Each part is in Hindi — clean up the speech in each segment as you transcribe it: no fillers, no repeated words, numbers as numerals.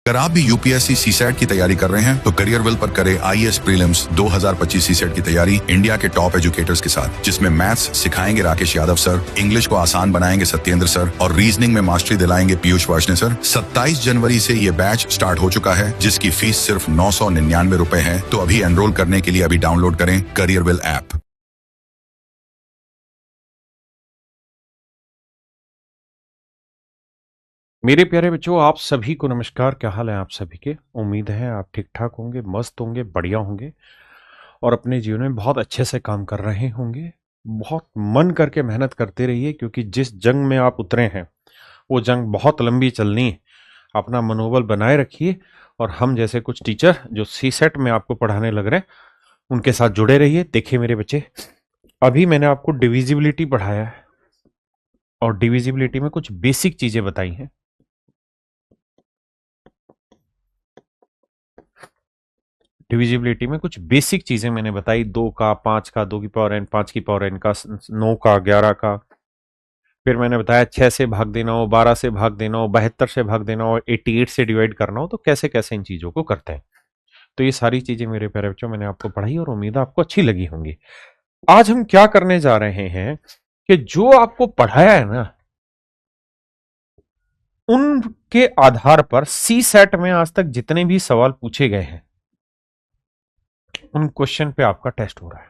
अगर आप भी यूपीएससी सीसेट की तैयारी कर रहे हैं तो करियरविल पर करें आईएएस प्रीलिम्स 2025 सीसेट की तैयारी इंडिया के टॉप एजुकेटर्स के साथ, जिसमें मैथ्स सिखाएंगे राकेश यादव सर, इंग्लिश को आसान बनाएंगे सत्येंद्र सर और रीजनिंग में मास्टरी दिलाएंगे पीयूष वार्ष्णेय सर। 27 जनवरी से ये बैच स्टार्ट हो चुका है, जिसकी फीस सिर्फ 999 रुपए है। तो अभी एनरोल करने के लिए अभी डाउनलोड करें करियरविल ऐप। मेरे प्यारे बच्चों, आप सभी को नमस्कार। क्या हाल है आप सभी के? उम्मीद है आप ठीक ठाक होंगे, मस्त होंगे, बढ़िया होंगे और अपने जीवन में बहुत अच्छे से काम कर रहे होंगे। बहुत मन करके मेहनत करते रहिए, क्योंकि जिस जंग में आप उतरे हैं वो जंग बहुत लंबी चलनी है। अपना मनोबल बनाए रखिए और हम जैसे कुछ टीचर जो सीसेट में आपको पढ़ाने लग रहे हैं उनके साथ जुड़े रहिए। देखिए मेरे बच्चे, अभी मैंने आपको डिविजिबिलिटी पढ़ाया है और डिविजिबिलिटी में कुछ बेसिक चीजें बताई हैं। डिविजिबिलिटी में कुछ बेसिक चीजें मैंने बताई, 2 का, 5 का, 2 की पावर n, 5 की पावर n का, 9 का, 11 का। फिर मैंने बताया 6 से भाग देना हो, 12 से भाग देना हो, 72 से भाग देना हो, 88 से डिवाइड करना हो, तो कैसे कैसे इन चीजों को करते हैं। तो ये सारी चीजें मेरे प्यारे बच्चों मैंने आपको पढ़ाई और उम्मीद है आपको अच्छी लगी होंगी। आज हम क्या करने जा रहे हैं कि जो आपको पढ़ाया है ना, उनके आधार पर सी सेट में आज तक जितने भी सवाल पूछे गए हैं उन क्वेश्चन पे आपका टेस्ट हो रहा है।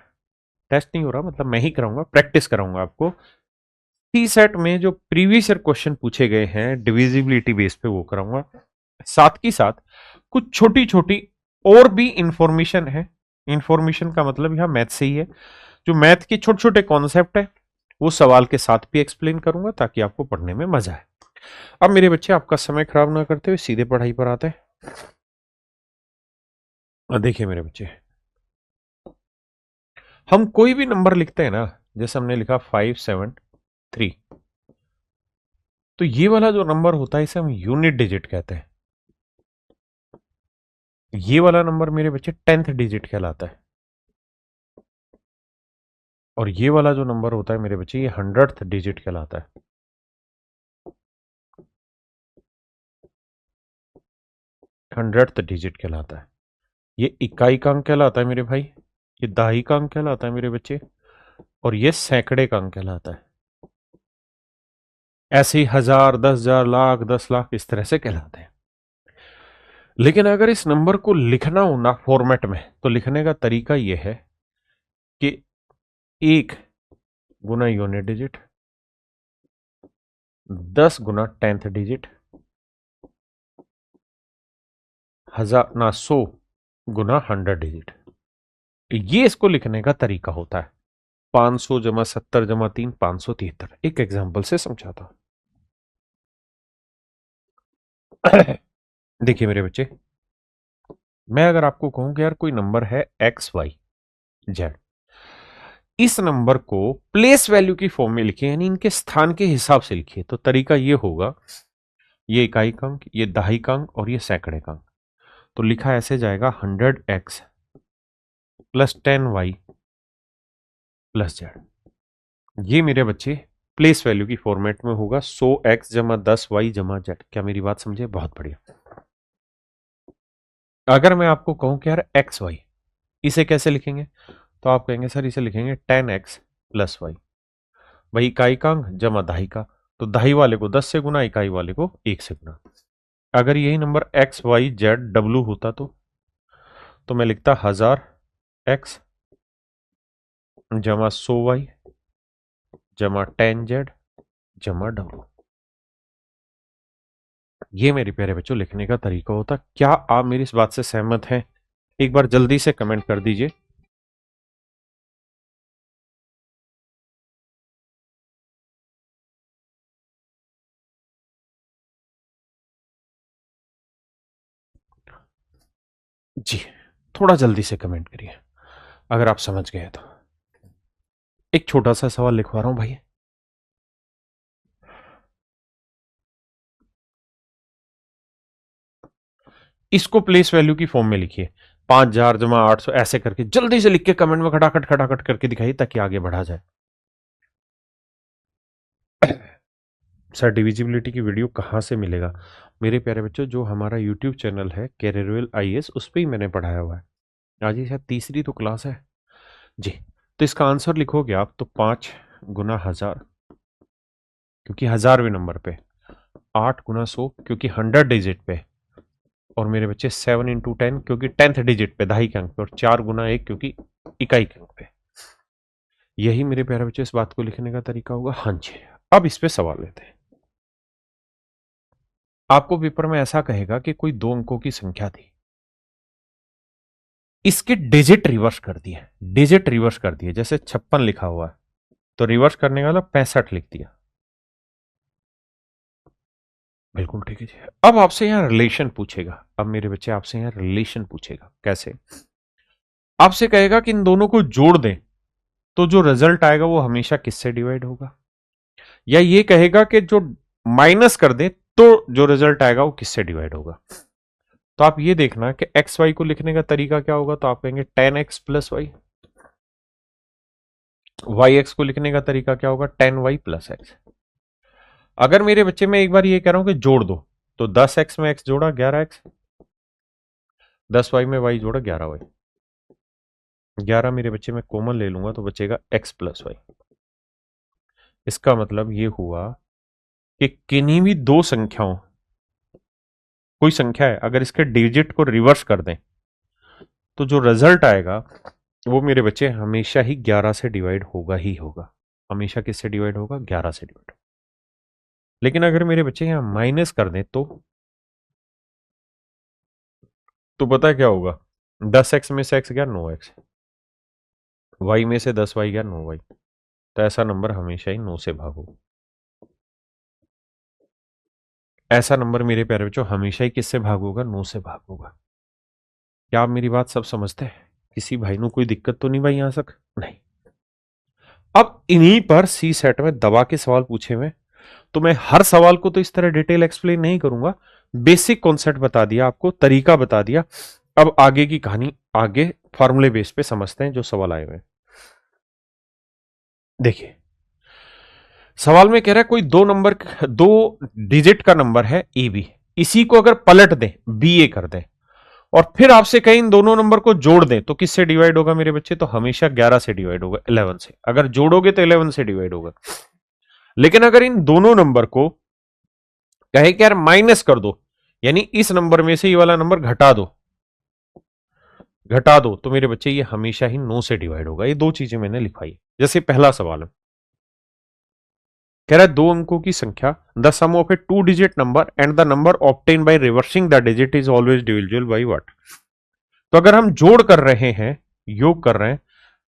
टेस्ट नहीं हो रहा, मतलब मैं ही कराऊंगा, प्रैक्टिस कराऊंगा आपको। सी सेट में जो प्रीवियस ईयर क्वेश्चन पूछे गए हैं डिविजिबिलिटी बेस पे वो कराऊंगा। साथ ही साथ कुछ छोटी छोटी और भी इंफॉर्मेशन है। इंफॉर्मेशन का मतलब यहां मैथ से ही है। जो मैथ के छोटे छोटे कॉन्सेप्ट है वो सवाल के साथ भी एक्सप्लेन करूंगा, ताकि आपको पढ़ने में मजा आए। अब मेरे बच्चे, आपका समय खराब ना करते हुए सीधे पढ़ाई पर आते हैं। देखिए मेरे बच्चे, हम कोई भी नंबर लिखते हैं ना, जैसे हमने लिखा 573, तो ये वाला जो नंबर होता है इसे हम यूनिट डिजिट कहते हैं। ये वाला नंबर मेरे बच्चे 10th डिजिट कहलाता है। और ये वाला जो नंबर होता है मेरे बच्चे, ये 100th डिजिट कहलाता है। हंड्रेड डिजिट कहलाता है। ये इकाई का अंक कहलाता है मेरे भाई, ये दहाई का अंक कहलाता है मेरे बच्चे, और ये सैकड़े का अंक कहलाता है। ऐसे ही 1000, 10,000, लाख, 10 लाख इस तरह से कहलाते हैं। लेकिन अगर इस नंबर को लिखना हो ना फॉर्मेट में, तो लिखने का तरीका यह है कि 1 गुना यूनिट डिजिट, 10 गुना 10th डिजिट, 100 गुना 100 डिजिट। ये इसको लिखने का तरीका होता है। 500 जमा 70 जमा 3, 573। एक एग्जाम्पल से समझाता। देखिए मेरे बच्चे, मैं अगर आपको कहूं कि यार कोई नंबर है XYZ, इस नंबर को प्लेस वैल्यू की फॉर्म में लिखिए, यानी इनके स्थान के हिसाब से लिखिए, तो तरीका ये होगा, ये इकाई का अंक, ये दहाई का अंक और ये सैकड़े का अंक। तो लिखा ऐसे जाएगा 100x plus 10y plus z। ये मेरे बच्चे प्लेस वैल्यू की फॉर्मेट में होगा 100x जमा 10y जमा z। क्या मेरी बात समझे? बहुत बढ़िया। अगर मैं आपको कहूं कि यार XY, इसे कैसे लिखेंगे, तो आप कहेंगे सर इसे लिखेंगे 10x प्लस y। वही इकाई का अंक जमा दहाई का, तो दहाई वाले को 10 से गुना, इकाई वाले को 1 से गुना। अगर यही नंबर XYZW होता तो मैं लिखता 1000x जमा 100y जमा 10z जमा W। ये मेरे प्यारे बच्चों लिखने का तरीका होता। क्या आप मेरी इस बात से सहमत हैं? एक बार जल्दी से कमेंट कर दीजिए। जी, थोड़ा जल्दी से कमेंट करिए अगर आप समझ गए तो। एक छोटा सा सवाल लिखवा रहा हूं भाई। इसको प्लेस वैल्यू की फॉर्म में लिखिए, 5000 जमा 800, ऐसे करके जल्दी से लिख के कमेंट में खटाखट खटाखट करके दिखाइए, ताकि आगे बढ़ा जाए। सर डिविजिबिलिटी की वीडियो कहाँ से मिलेगा? मेरे प्यारे बच्चों, जो हमारा यूट्यूब चैनल है कैरियरवेल आईएएस, उस पर ही मैंने पढ़ाया हुआ है। आज ही शायद तीसरी तो क्लास है जी। तो इसका आंसर लिखोगे आप तो 5 गुना 1000 क्योंकि 1000वें नंबर पे, 8 गुना 100 क्योंकि 100 डिजिट पे, और मेरे बच्चे 7 इंटू 10 क्योंकि 10th डिजिट पे, दहाई के अंक पे, और 4 गुना 1 क्योंकि इकाई के अंक पे। यही मेरे प्यारे बच्चे इस बात को लिखने का तरीका होगा। हाँ जी, अब इस पे सवाल लेते हैं। आपको पेपर में ऐसा कहेगा कि कोई 2 अंकों की संख्या थी, इसके डिजिट रिवर्स कर दिए, डिजिट रिवर्स कर दिए, जैसे 56 लिखा हुआ है तो रिवर्स करने वाला 65 लिख दिया। बिल्कुल ठीक है जी। अब आपसे यहां रिलेशन पूछेगा। अब मेरे बच्चे आपसे यहां रिलेशन पूछेगा। कैसे? आपसे कहेगा कि इन दोनों को जोड़ दें तो जो रिजल्ट आएगा वो हमेशा किससे डिवाइड होगा, या ये कहेगा कि जो माइनस कर दे तो जो रिजल्ट आएगा वो किससे डिवाइड होगा। तो आप ये देखना कि एक्स वाई को लिखने का तरीका क्या होगा। तो आप कहेंगे 10x plus Y. Y x को लिखने का तरीका क्या होगा? 10y plus x. अगर मेरे बच्चे में एक बार ये कह रहा हूं कि जोड़ दो, तो 10x में x जोड़ा 11x, 10y में y जोड़ा 11y। 11 मेरे बच्चे में कॉमन ले लूंगा तो बचेगा x प्लस वाई। इसका मतलब ये हुआ कि किन्हीं भी दो संख्याओं, कोई संख्या है, अगर इसके डिजिट को रिवर्स कर दें तो जो रिजल्ट आएगा वो मेरे बच्चे हमेशा ही 11 से डिवाइड होगा ही होगा। हमेशा किससे डिवाइड होगा? 11 से डिवाइड। लेकिन अगर मेरे बच्चे यहां माइनस कर दें तो पता क्या होगा? 10x में से x गया 9x, y में से 10y गया 9y, तो ऐसा नंबर हमेशा ही 9 से भागो। ऐसा नंबर मेरे प्यारे बच्चों हमेशा ही किससे भाग होगा? 9 से भाग होगा। क्या आप मेरी बात सब समझते हैं? किसी भाई को कोई दिक्कत तो नहीं भाई यहां तक? नहीं। अब इन्हीं पर सी सेट में दबा के सवाल पूछे हुए, तो मैं हर सवाल को तो इस तरह डिटेल एक्सप्लेन नहीं करूंगा। बेसिक कॉन्सेप्ट बता दिया आपको, तरीका बता दिया। अब आगे की कहानी आगे फॉर्मूले बेस पे समझते हैं जो सवाल आए हुए। देखिए, सवाल में कह रहा है कोई दो डिजिट का नंबर है ए बी, इसी को अगर पलट दें बी ए कर दें और फिर आपसे कहीं इन दोनों नंबर को जोड़ दें तो किससे डिवाइड होगा मेरे बच्चे? तो हमेशा 11 से डिवाइड होगा, 11 से। अगर जोड़ोगे तो 11 से डिवाइड होगा। लेकिन अगर इन दोनों नंबर को कहे कि यार माइनस कर दो, यानी इस नंबर में से ये वाला नंबर घटा दो, तो मेरे बच्चे ये हमेशा ही 9 से डिवाइड होगा। ये दो चीजें मैंने लिखवाई। जैसे पहला सवाल है, कह रहा है दो अंकों की संख्या, the sum of a 2 digit number and the number obtain by reversing the digit is always divisible by what. तो अगर हम जोड़ कर रहे हैं, योग कर रहे हैं,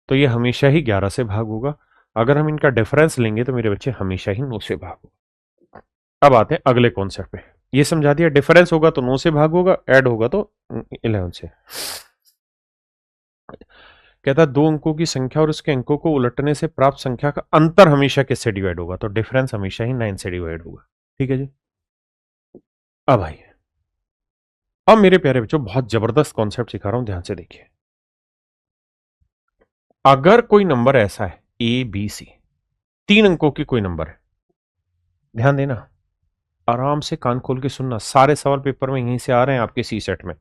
तो ये हमेशा ही 11 से भाग होगा। अगर हम इनका डिफरेंस लेंगे तो मेरे बच्चे हमेशा ही 9 से भाग होगा। अब आते हैं अगले कॉन्सेप्ट पे। ये समझा दिया, डिफरेंस होगा तो 9 से भाग होगा, ऐड होगा तो 11 से। कहता है दो अंकों की संख्या और उसके अंकों को उलटने से प्राप्त संख्या का अंतर हमेशा किससे डिवाइड होगा? तो डिफरेंस हमेशा ही 9 से डिवाइड होगा। ठीक है जी। अब आइए, अब मेरे प्यारे बच्चों बहुत जबरदस्त कॉन्सेप्ट सिखा रहा हूं, ध्यान से देखिए। अगर कोई नंबर ऐसा है ए बी सी, 3 अंकों की कोई नंबर है, ध्यान देना, आराम से कान खोल के सुनना, सारे सवाल पेपर में यहीं से आ रहे हैं आपके सी सेट में।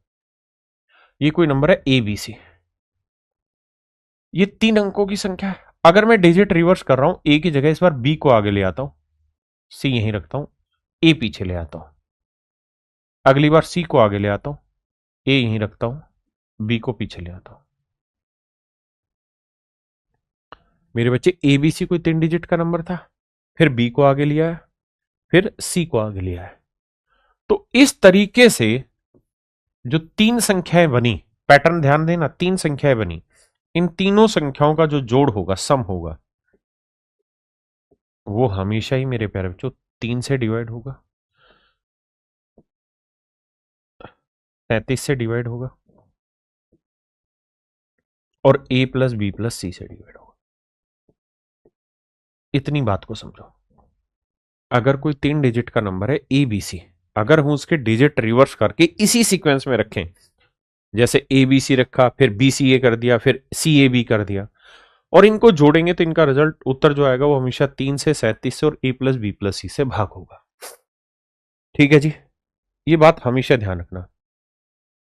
ये कोई नंबर है ए बी सी, ये 3 अंकों की संख्या है। अगर मैं डिजिट रिवर्स कर रहा हूं, ए की जगह इस बार बी को आगे ले आता हूं, सी यहीं रखता हूं, ए पीछे ले आता हूं। अगली बार सी को आगे ले आता हूं, ए यहीं रखता हूं, बी को पीछे ले आता हूं। मेरे बच्चे ए बी सी कोई 3 डिजिट का नंबर था, फिर बी को आगे लिया है, फिर सी को आगे लिया है। तो इस तरीके से जो 3 संख्याएं बनी, पैटर्न ध्यान देना, 3 संख्याएं बनी, इन तीनों संख्याओं का जो जोड़ होगा, सम होगा, वो हमेशा ही मेरे प्यारे बच्चों 3 से डिवाइड होगा, 33 से डिवाइड होगा, और a प्लस बी प्लस सी से डिवाइड होगा। इतनी बात को समझो। अगर कोई 3 डिजिट का नंबर है ए बी सी, अगर हम उसके डिजिट रिवर्स करके इसी सीक्वेंस में रखें, जैसे ए बी सी रखा, फिर बी सी ए कर दिया, फिर सी ए बी कर दिया, और इनको जोड़ेंगे तो इनका रिजल्ट उत्तर जो आएगा वो हमेशा 3 से 37 से और a प्लस बी प्लस सी से भाग होगा। ठीक है जी, ये बात हमेशा ध्यान रखना।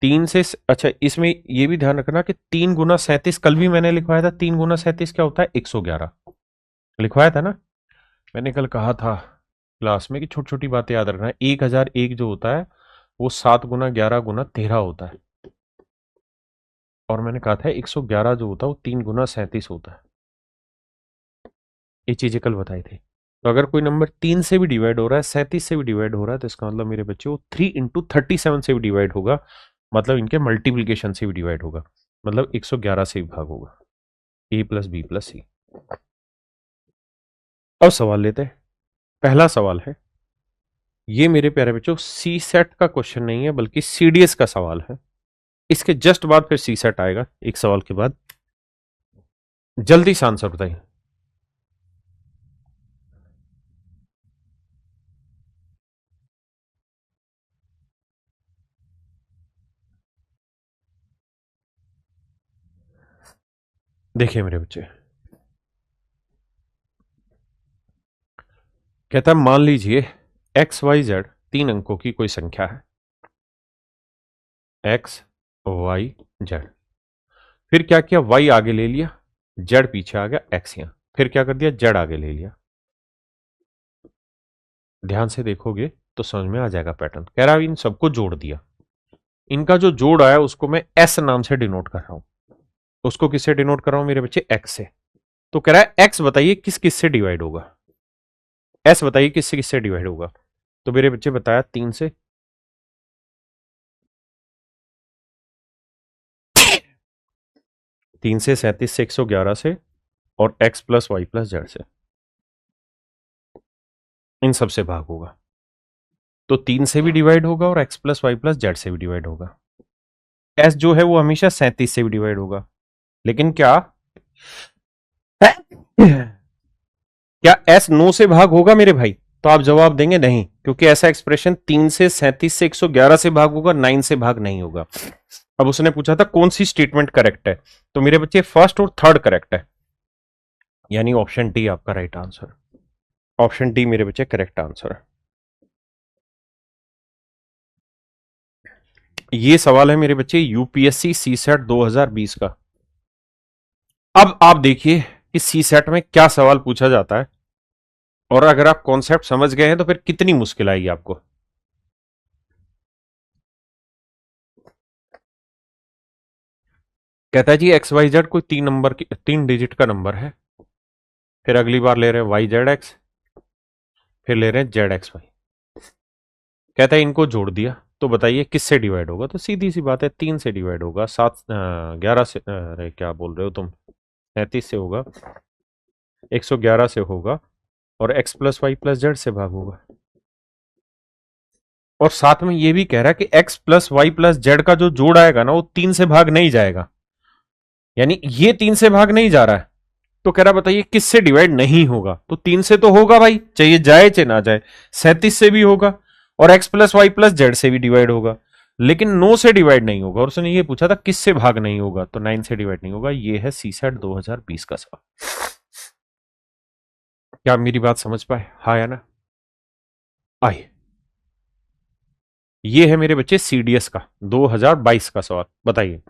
3 से, अच्छा इसमें ये भी ध्यान रखना कि 3 गुना 37, कल भी मैंने लिखवाया था 3 गुना 37 क्या होता है 111, लिखवाया था ना। मैंने कल कहा था क्लास में कि छोटी छोटी बातें याद रखना। 1001 जो होता है वो 7 गुना 11 गुना 13 होता है, और मैंने कहा था 111 जो होता है वो 3 गुना 37 होता है। ये चीजें कल बताई थी। तो अगर कोई नंबर 3 से भी डिवाइड हो रहा है, 37 से भी डिवाइड हो रहा है, तो इसका मतलब मेरे बच्चे वो 3 इंटू 37 से भी डिवाइड होगा, मतलब इनके मल्टीप्लीकेशन से भी डिवाइड होगा, मतलब 111 से भी भाग होगा। a प्लस बी प्लस सी। अब सवाल लेते हैं। पहला सवाल है, ये मेरे प्यारे बच्चों सी सेट का क्वेश्चन नहीं है बल्कि सीडीएस का सवाल है। इसके जस्ट बाद फिर सी सेट आएगा, एक सवाल के बाद। जल्दी से आंसर बताइए। देखिए मेरे बच्चे, कहता है मान लीजिए एक्स वाई जेड 3 अंकों की कोई संख्या है, एक्स वाई जेड। फिर क्या किया, वाई आगे ले लिया, जेड पीछे आ गया, एक्स यहां, फिर क्या कर दिया, जेड आगे ले लिया। ध्यान से देखोगे तो समझ में आ जाएगा पैटर्न। कह रहा है इन सबको जोड़ दिया, इनका जो जोड़ आया उसको मैं एस नाम से डिनोट कर रहा हूं। उसको किससे डिनोट कर रहा हूं मेरे बच्चे, एक्स से। तो कह रहा है एक्स बताइए किस किस से डिवाइड होगा, एस बताइए किससे किससे डिवाइड होगा। तो मेरे बच्चे बताया 3 से, 3 से 37 से 111 से और x plus Y plus Z से, इन सब से भाग होगा। तो 3 से भी डिवाइड होगा और x plus Y plus Z से भी डिवाइड होगा। एस जो है वो हमेशा 37 से भी डिवाइड होगा, लेकिन क्या क्या एस 9 से भाग होगा मेरे भाई? तो आप जवाब देंगे नहीं, क्योंकि ऐसा एक्सप्रेशन 3 से 37 से 111 से भाग होगा, 9 से भाग नहीं होगा। अब उसने पूछा था कौन सी स्टेटमेंट करेक्ट है, तो मेरे बच्चे फर्स्ट और थर्ड करेक्ट है, यानी ऑप्शन डी आपका राइट आंसर। ऑप्शन डी मेरे बच्चे करेक्ट आंसर है। ये सवाल है मेरे बच्चे यूपीएससी सी सेट 2020 का। अब आप देखिए कि सी सेट में क्या सवाल पूछा जाता है, और अगर आप कॉन्सेप्ट समझ गए हैं तो फिर कितनी मुश्किल आएगी आपको। कहता है जी एक्स वाई जेड कोई 3 डिजिट का नंबर है, फिर अगली बार ले रहे हैं वाई जेड एक्स, फिर ले रहे हैं जेड एक्स वाई। कहता है इनको जोड़ दिया तो बताइए किससे डिवाइड होगा। तो सीधी सी बात है 3 से डिवाइड होगा, 11 से, अरे क्या बोल रहे हो तुम, 37 से होगा, 111 से होगा, और x plus Y plus Z से भाग होगा। और साथ में ये भी कह रहा है कि x plus Y plus z का जो जोड़ आएगा ना वो 3 से भाग नहीं जाएगा, यानी ये 3 से भाग नहीं जा रहा है। तो कह रहा बताइए किससे डिवाइड नहीं होगा। तो 3 से तो होगा भाई, चाहिए जाए चाहे ना जाए। 37 से भी होगा और x plus Y plus Z से भी डिवाइड होगा, लेकिन 9 से डिवाइड नहीं होगा। और उसने ये पूछा था किससे भाग नहीं होगा, तो 9 से डिवाइड नहीं होगा। ये है सी सेट 2020 का सवाल। क्या आप मेरी बात समझ पाए, हाँ या ना? आइए, ये है मेरे बच्चे सीडीएस का 2022 का सवाल, बताइए।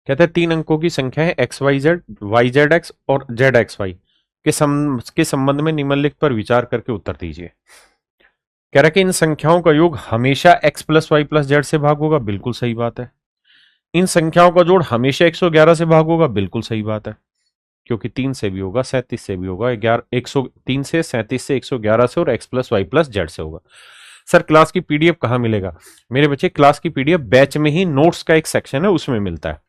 कहते हैं 3 अंकों की संख्या है एक्स वाई जेड एक्स और जेड एक्स वाई के संबंध में निम्नलिखित पर विचार करके उत्तर दीजिए। कह रहा है कि इन संख्याओं का योग हमेशा x plus Y plus Z से भाग होगा, बिल्कुल सही बात है। इन संख्याओं का जोड़ हमेशा 111 से भाग होगा, बिल्कुल सही बात है, क्योंकि 3 से भी होगा, 37 से भी होगा, 3 से 37 से 111 से और x plus Y plus Z से होगा। सर क्लास की पीडीएफ कहाँ मिलेगा? मेरे बच्चे क्लास की पीडीएफ बैच में ही नोट्स का एक सेक्शन है, उसमें मिलता है।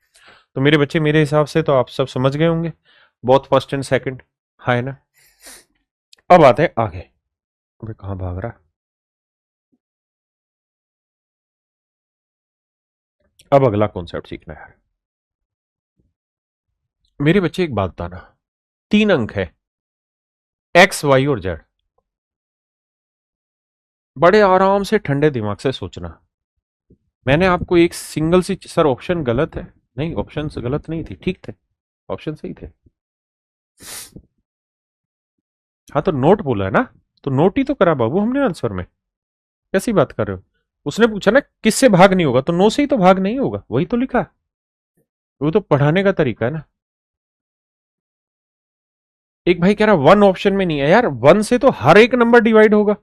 तो मेरे बच्चे मेरे हिसाब से तो आप सब समझ गए होंगे, बहुत फर्स्ट एंड सेकंड, है ना। अब आते हैं आगे। अबे कहाँ भाग रहा? अब अगला कॉन्सेप्ट सीखना है मेरे बच्चे। एक बात बताना, 3 अंक है एक्स वाई और जेड। बड़े आराम से ठंडे दिमाग से सोचना, मैंने आपको एक सिंगल सी, सर ऑप्शन गलत है, नहीं ऑप्शन गलत नहीं थी, ठीक थे, ऑप्शन सही थे। हाँ तो नोट बोला है ना, तो नोट ही तो करा बाबू हमने आंसर में, कैसी बात कर रहे हो। उसने पूछा ना किससे भाग नहीं होगा, तो नो से ही तो भाग नहीं होगा, वही तो लिखा है। वो तो पढ़ाने का तरीका है ना। एक भाई कह रहा वन ऑप्शन में नहीं है, यार वन से तो हर एक नंबर डिवाइड होगा।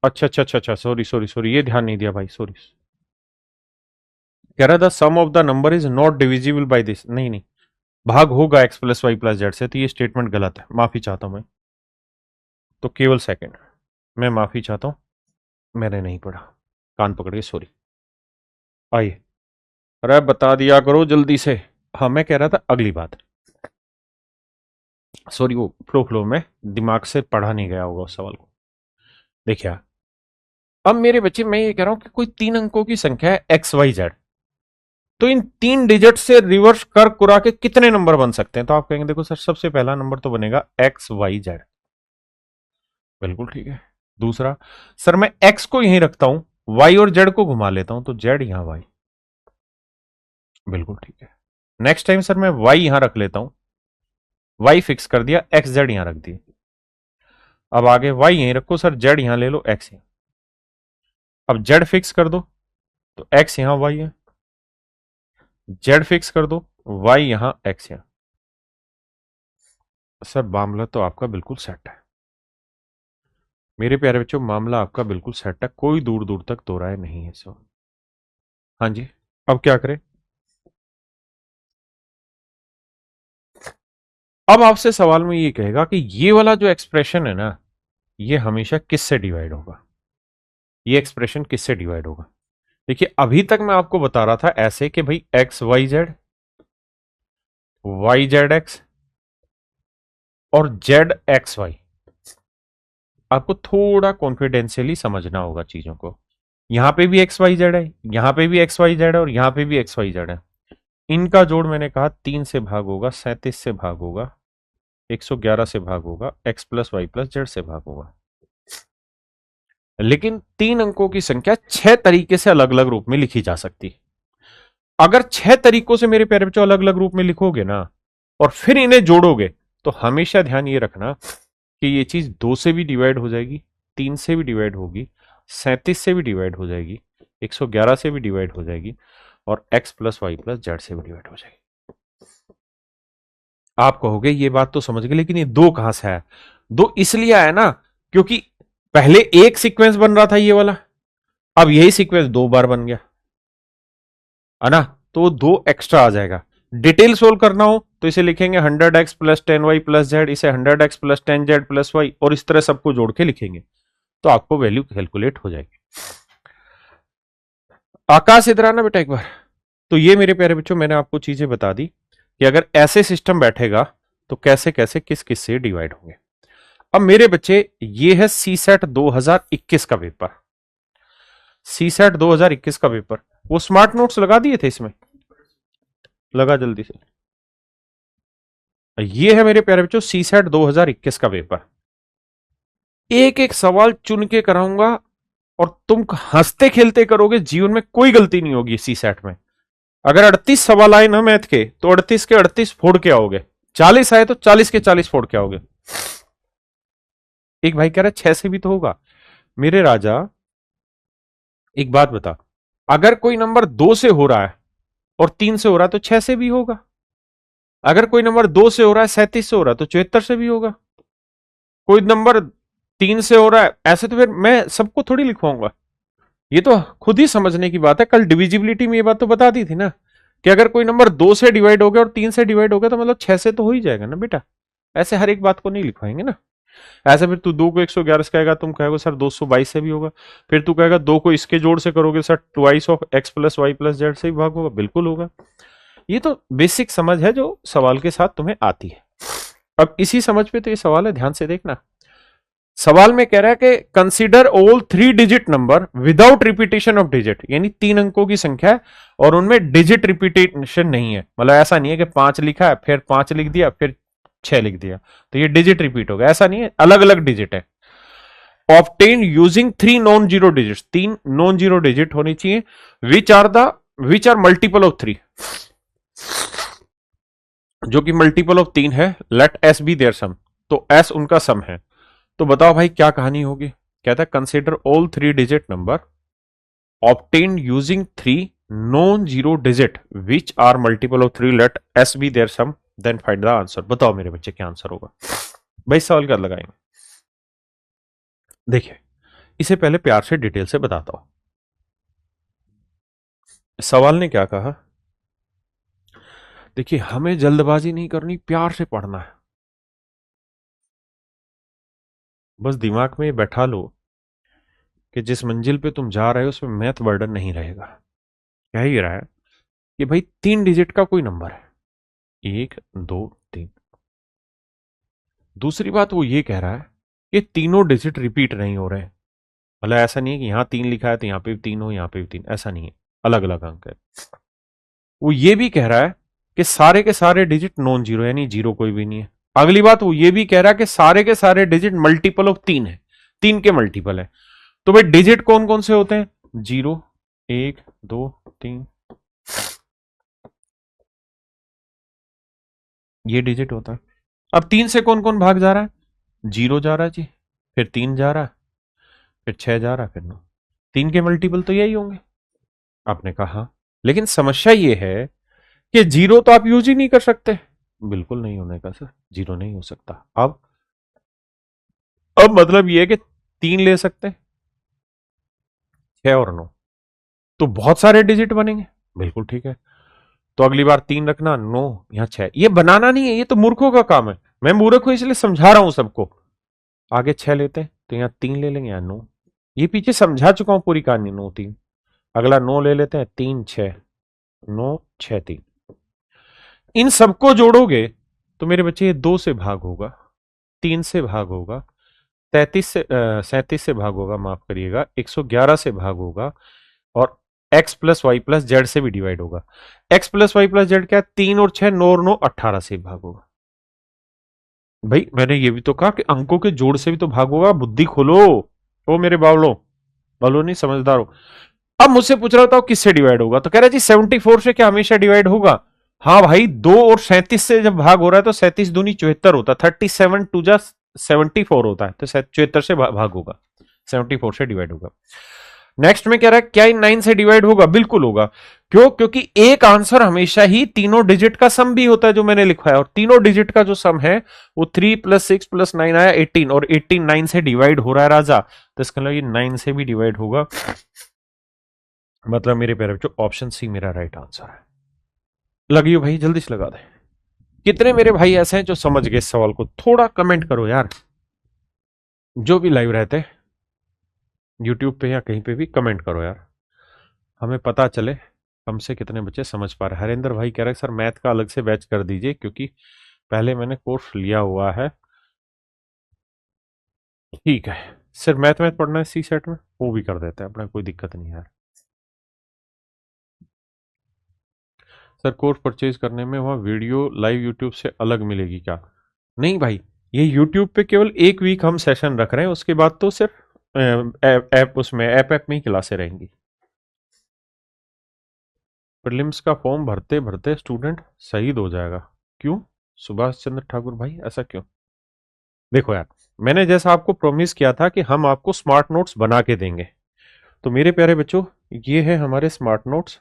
अच्छा अच्छा अच्छा अच्छा, सॉरी सॉरी सॉरी, ये ध्यान नहीं दिया भाई, सॉरी। कह रहा था sum of the number is not divisible by this, नहीं नहीं, भाग होगा x plus Y plus Z से, तो ये स्टेटमेंट गलत है, माफी चाहता हूं मैं। तो केवल सेकंड, मैं माफी चाहता हूं, मैंने नहीं पढ़ा, कान पकड़ के, सॉरी। आइए, अरे बता दिया करो जल्दी से। हाँ मैं कह रहा था अगली बात, सॉरी वो फ्लो फ्लो में दिमाग से पढ़ा नहीं गया होगा उस सवाल को। देखिए अब मेरे बच्चे, मैं ये कह रहा हूं कि कोई 3 अंकों की संख्या है एक्स वाई जेड, तो इन 3 डिजिट से रिवर्स कर कुरा के कितने नंबर बन सकते हैं। तो आप कहेंगे देखो सर सबसे पहला नंबर तो बनेगा एक्स वाई जेड, बिल्कुल ठीक है। दूसरा, सर मैं एक्स को यहीं रखता हूं, वाई और जेड को घुमा लेता हूं, तो जेड यहां वाई, बिल्कुल ठीक है। नेक्स्ट टाइम सर मैं वाई यहां रख लेता हूं, वाई फिक्स कर दिया, एक्स जेड यहां रख दिया। अब आगे वाई यहीं रखो सर, जेड यहां ले लो, एक्स यहां। अब जेड फिक्स कर दो, तो एक्स यहां वाई है, जेड फिक्स कर दो, वाई यहां एक्स यहां। सर मामला तो आपका बिल्कुल सेट है मेरे प्यारे बच्चों, मामला आपका बिल्कुल सेट है, कोई दूर दूर तक दो राय नहीं है सर। हाँ जी, अब क्या करें। अब आपसे सवाल में ये कहेगा कि ये वाला जो एक्सप्रेशन है ना, ये हमेशा किससे डिवाइड होगा, ये एक्सप्रेशन किससे डिवाइड होगा। देखिए अभी तक मैं आपको बता रहा था ऐसे कि भाई एक्स वाई जेड एक्स और जेड एक्स वाई। आपको थोड़ा कॉन्फिडेंशियली समझना होगा चीजों को। यहां पे भी एक्स वाई जेड है, यहां पे भी एक्स वाई जेड है, और यहां पे भी एक्स वाई जेड है। इनका जोड़ मैंने कहा 3 से भाग होगा, 37 से भाग होगा, 111 से भाग होगा, x plus Y plus Z से भाग होगा। लेकिन 3 अंकों की संख्या 6 तरीके से अलग अलग रूप में लिखी जा सकती है। अगर 6 तरीकों से मेरे प्यारे बच्चों अलग अलग रूप में लिखोगे ना, और फिर इन्हें जोड़ोगे, तो हमेशा ध्यान ये रखना कि ये चीज 2 से भी डिवाइड हो जाएगी, 3 से भी डिवाइड होगी, 37 से भी डिवाइड हो जाएगी, 111 से भी डिवाइड हो जाएगी, और x plus Y plus Z से भी डिवाइड हो जाएगी। आप कहोगे ये बात तो समझ गए, लेकिन ये 2 कहां से आया। 2 इसलिए आया ना क्योंकि पहले एक सीक्वेंस बन रहा था ये वाला, अब यही सीक्वेंस 2 बार बन गया है ना, तो 2 एक्स्ट्रा आ जाएगा। डिटेल सोल्व करना हो तो इसे लिखेंगे 100x plus 10y plus Z, इसे 100x plus 10z plus Y, और इस तरह सबको जोड़ के लिखेंगे, तो आपको वैल्यू कैलकुलेट हो जाएगी। आकाश इधर आना बेटा एक बार। तो ये मेरे प्यारे बच्चों मैंने आपको चीजें बता दी कि अगर ऐसे सिस्टम बैठेगा तो कैसे कैसे किस किस से डिवाइड होंगे। अब मेरे बच्चे ये है सी सेट 2021 का पेपर, सी सेट 2021 का पेपर। वो स्मार्ट नोट्स लगा दिए थे इसमें, लगा जल्दी से। ये है मेरे प्यारे बच्चों सी सेट 2021 का पेपर। एक एक सवाल चुन के कराऊंगा और तुम हंसते खेलते करोगे, जीवन में कोई गलती नहीं होगी सी सेट में। अगर 38 सवाल आए ना मैथ के, तो 38 के 38 फोड़ के आओगे, 40 आए तो 40 के 40 फोड़ के आओगे। एक भाई कह रहा है 6 से भी तो होगा। मेरे राजा एक बात बता, अगर कोई नंबर 2 से हो रहा है और 3 से हो रहा है तो 6 से भी होगा। अगर कोई नंबर 2 से हो रहा है, 37 से हो रहा है, तो 74 से भी होगा। कोई नंबर 3 से हो रहा है, ऐसे तो फिर मैं सबको थोड़ी लिखवाऊंगा। ये तो खुद ही समझने की बात है। कल डिविजिबिलिटी में ये बात तो बता दी थी ना कि अगर कोई नंबर 2 से डिवाइड हो गया और 3 से डिवाइड हो गया, तो मतलब 6 से तो हो ही जाएगा ना बेटा। ऐसे हर एक बात को नहीं लिखवाएंगे ना। ऐसे फिर तू 2 को 111 से कहेगा, तुम कहेगा सर 222 से भी होगा। फिर तू कहेगा 2 को इसके जोड़ से करोगे sir, twice of x plus Y plus Z से भी भाग होगा, बिल्कुल होगा। ये तो बेसिक समझ है जो सवाल के साथ तुम्हें आती है। अब इसी समझ पे तो ये सवाल है, ध्यान से देखना। सवाल में कह रहा है कि consider all 3 digit number without repetition of digit, यानी 3 अंकों की संख्या है और उनमें डिजिट रिपीटेशन नहीं है। मतलब ऐसा नहीं है कि 5 लिखा है फिर 5 लिख दिया फिर 6 लिख दिया, तो ये डिजिट रिपीट होगा, ऐसा नहीं है, अलग अलग डिजिट है। Obtain using 3 non zero digit, 3 non zero digit होनी चाहिए, विच आर मल्टीपल ऑफ 3, जो कि मल्टीपल ऑफ 3 है। लेट एस बी देयर सम, तो एस उनका सम है। तो बताओ भाई क्या कहानी होगी। कहता है consider all 3 digit number obtain using 3 non zero digit which are multiple of 3, let S be their sum, then find the answer. बताओ मेरे बच्चे क्या आंसर होगा भाई। सवाल कर लगाएंगे। देखिए इसे पहले प्यार से डिटेल से बताता हूं। सवाल ने क्या कहा, देखिए हमें जल्दबाजी नहीं करनी, प्यार से पढ़ना है। बस दिमाग में बैठा लो कि जिस मंजिल पे तुम जा रहे हो उसमें मैथ बर्डन नहीं रहेगा। क्या ही रहा है कि भाई 3 डिजिट का कोई नंबर है, 1 2 3। दूसरी बात वो ये कह रहा है कि तीनों डिजिट रिपीट नहीं हो रहे हैं। मतलब ऐसा नहीं है कि यहां 3 लिखा है तो यहां पे भी 3 हो, यहां पे भी 3, ऐसा नहीं है, अलग अलग अंक है। वो ये भी कह रहा है कि सारे के सारे डिजिट नॉन जीरो, यानी जीरो कोई भी नहीं है। अगली बात वो ये भी कह रहा है कि सारे के सारे डिजिट मल्टीपल ऑफ 3 है, 3 के मल्टीपल है। तो भाई डिजिट कौन कौन से होते हैं, 0 1 2 3, ये डिजिट होता है। अब 3 से कौन कौन भाग जा रहा है, 0 जा रहा है जी, फिर 3 जा रहा है, फिर 6 जा रहा है, फिर 9। 3 के मल्टीपल तो यही होंगे। आपने कहा लेकिन समस्या ये है कि 0 तो आप यूज ही नहीं कर सकते। बिल्कुल नहीं होने का सर, 0 नहीं हो सकता। अब मतलब ये है कि 3 ले सकते हैं, 6 और 9, तो बहुत सारे डिजिट बनेंगे। बिल्कुल ठीक है। तो अगली बार 3 रखना, 9 यहां 6। ये बनाना नहीं है, ये तो मूर्खों का काम है। मैं मूर्ख हूं इसलिए समझा रहा हूं सबको। आगे 6 लेते हैं तो यहां 3 ले लेंगे, यहां 9। ये पीछे समझा चुका हूं पूरी कहानी, 9 3। अगला 9 ले लेते हैं, 3 6, 9 6 3। इन सबको जोड़ोगे तो मेरे बच्चे ये 2 से भाग होगा, 3 से भाग होगा, 37 से भाग होगा, माफ करिएगा, 111 से भाग होगा, और x plus Y plus Z से भी डिवाइड होगा। x plus Y plus z क्या है, 3 और 6 9 और 9 18 से भाग होगा। भाई मैंने ये भी तो कहा कि अंकों के जोड़ से भी तो भाग होगा। बुद्धि खोलो ओ मेरे बावलो नहीं, समझदार हो। अब मुझसे पूछ रहा था किससे डिवाइड होगा, तो कह रहा जी 74 से क्या हमेशा डिवाइड होगा। हाँ भाई, 2 और 37 से जब भाग हो रहा है तो 37 दूनी 74 होता है, 37 टू जा 74 होता है, तो 74 से भाग होगा, 74 से डिवाइड होगा। नेक्स्ट में कह रहा है क्या इन 9 से डिवाइड होगा, बिल्कुल होगा। क्यों, क्योंकि एक आंसर हमेशा ही तीनों डिजिट का सम भी होता है, जो मैंने लिखा है, और तीनों डिजिट का जो सम है वो 3 + 6 + 9 आया 18, और 18 9 से डिवाइड हो रहा है राजा, तो इसका मतलब ये 9 से भी डिवाइड होगा। मतलब मेरे प्यारे बच्चों ऑप्शन सी मेरा राइट आंसर है। लगी हो भाई, जल्दी से लगा दे। कितने मेरे भाई ऐसे हैं जो समझ गए इस सवाल को, थोड़ा कमेंट करो यार। जो भी लाइव रहते हैं यूट्यूब पे या कहीं पे भी कमेंट करो यार, हमें पता चले हमसे कितने बच्चे समझ पा रहे। हरेंद्र भाई कह रहे हैं सर मैथ का अलग से बैच कर दीजिए, क्योंकि पहले मैंने कोर्स लिया हुआ है। ठीक है, सिर्फ मैथ पढ़ना है सी सेट में, वो भी कर देते हैं, अपना कोई दिक्कत नहीं यार। सर कोर्स परचेज करने में वहाँ वीडियो लाइव यूट्यूब से अलग मिलेगी क्या? नहीं भाई, ये यूट्यूब पे केवल 1 वीक हम सेशन रख रहे हैं, उसके बाद तो सिर्फ ऐप उसमें ऐप में ही क्लासें रहेंगी। प्रीलिम्स का फॉर्म भरते भरते स्टूडेंट शहीद हो जाएगा, क्यों सुभाष चंद्र ठाकुर भाई, ऐसा क्यों? देखो यार, मैंने जैसा आपको प्रॉमिस किया था कि हम आपको स्मार्ट नोट्स बना के देंगे, तो मेरे प्यारे बच्चों ये है हमारे स्मार्ट नोट्स,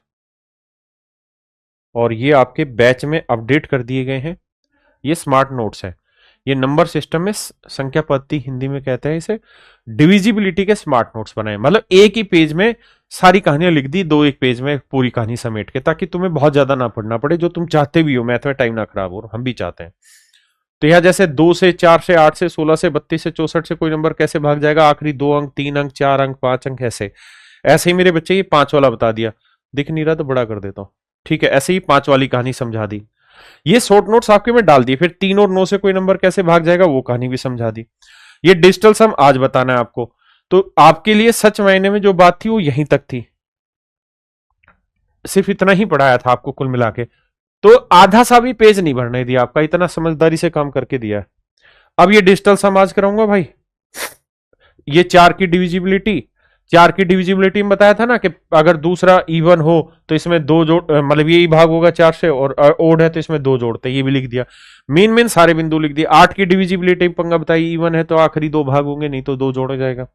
और ये आपके बैच में अपडेट कर दिए गए हैं। ये स्मार्ट नोट्स है, ये नंबर सिस्टम में संख्या पद्धति हिंदी में कहते हैं इसे, डिविजिबिलिटी के स्मार्ट नोट्स बनाए। मतलब एक ही पेज में सारी कहानियां लिख दी, 2 एक पेज में पूरी कहानी समेट के, ताकि तुम्हें बहुत ज्यादा ना पढ़ना पड़े, जो तुम चाहते भी हो, मैथ में टाइम ना खराब हो, हम भी चाहते हैं। तो यह जैसे 2 से 4 से 8 से 16 से 32 से 64 से कोई नंबर कैसे भाग जाएगा, आखिरी 2 अंक 3 अंक 4 अंक 5 अंक, ऐसे ऐसे ही मेरे बच्चे ये 5 वाला बता दिया, दिख नहीं रहा तो बड़ा कर देता हूं, ठीक है, ऐसे ही 5 वाली कहानी समझा दी। ये शॉर्ट नोट्स आपके में डाल दिए, फिर 3 और 9 से कोई नंबर कैसे भाग जाएगा वो कहानी भी समझा दी। ये डिजिटल सम आज बताना है आपको, तो आपके लिए सच मायने में जो बात थी वो यहीं तक थी, सिर्फ इतना ही पढ़ाया था आपको कुल मिला के, तो आधा सा भी पेज नहीं भरने दिया आपका, इतना समझदारी से काम करके दिया है। अब ये डिजिटल सम आज कराऊंगा भाई, ये 4 की डिविजिबिलिटी, 4 की डिविजिबिलिटी में बताया था ना कि अगर दूसरा इवन हो तो इसमें दो जोड़, मतलब यही भाग होगा 4 से, और ओड है तो इसमें दो जोड़ते, ये भी लिख दिया। मेन सारे बिंदु लिख दिए। 8 की डिविजिबिलिटी पंगा बताइए, इवन है तो आखिरी दो भाग होंगे, नहीं तो दो जोड़ा जाएगा।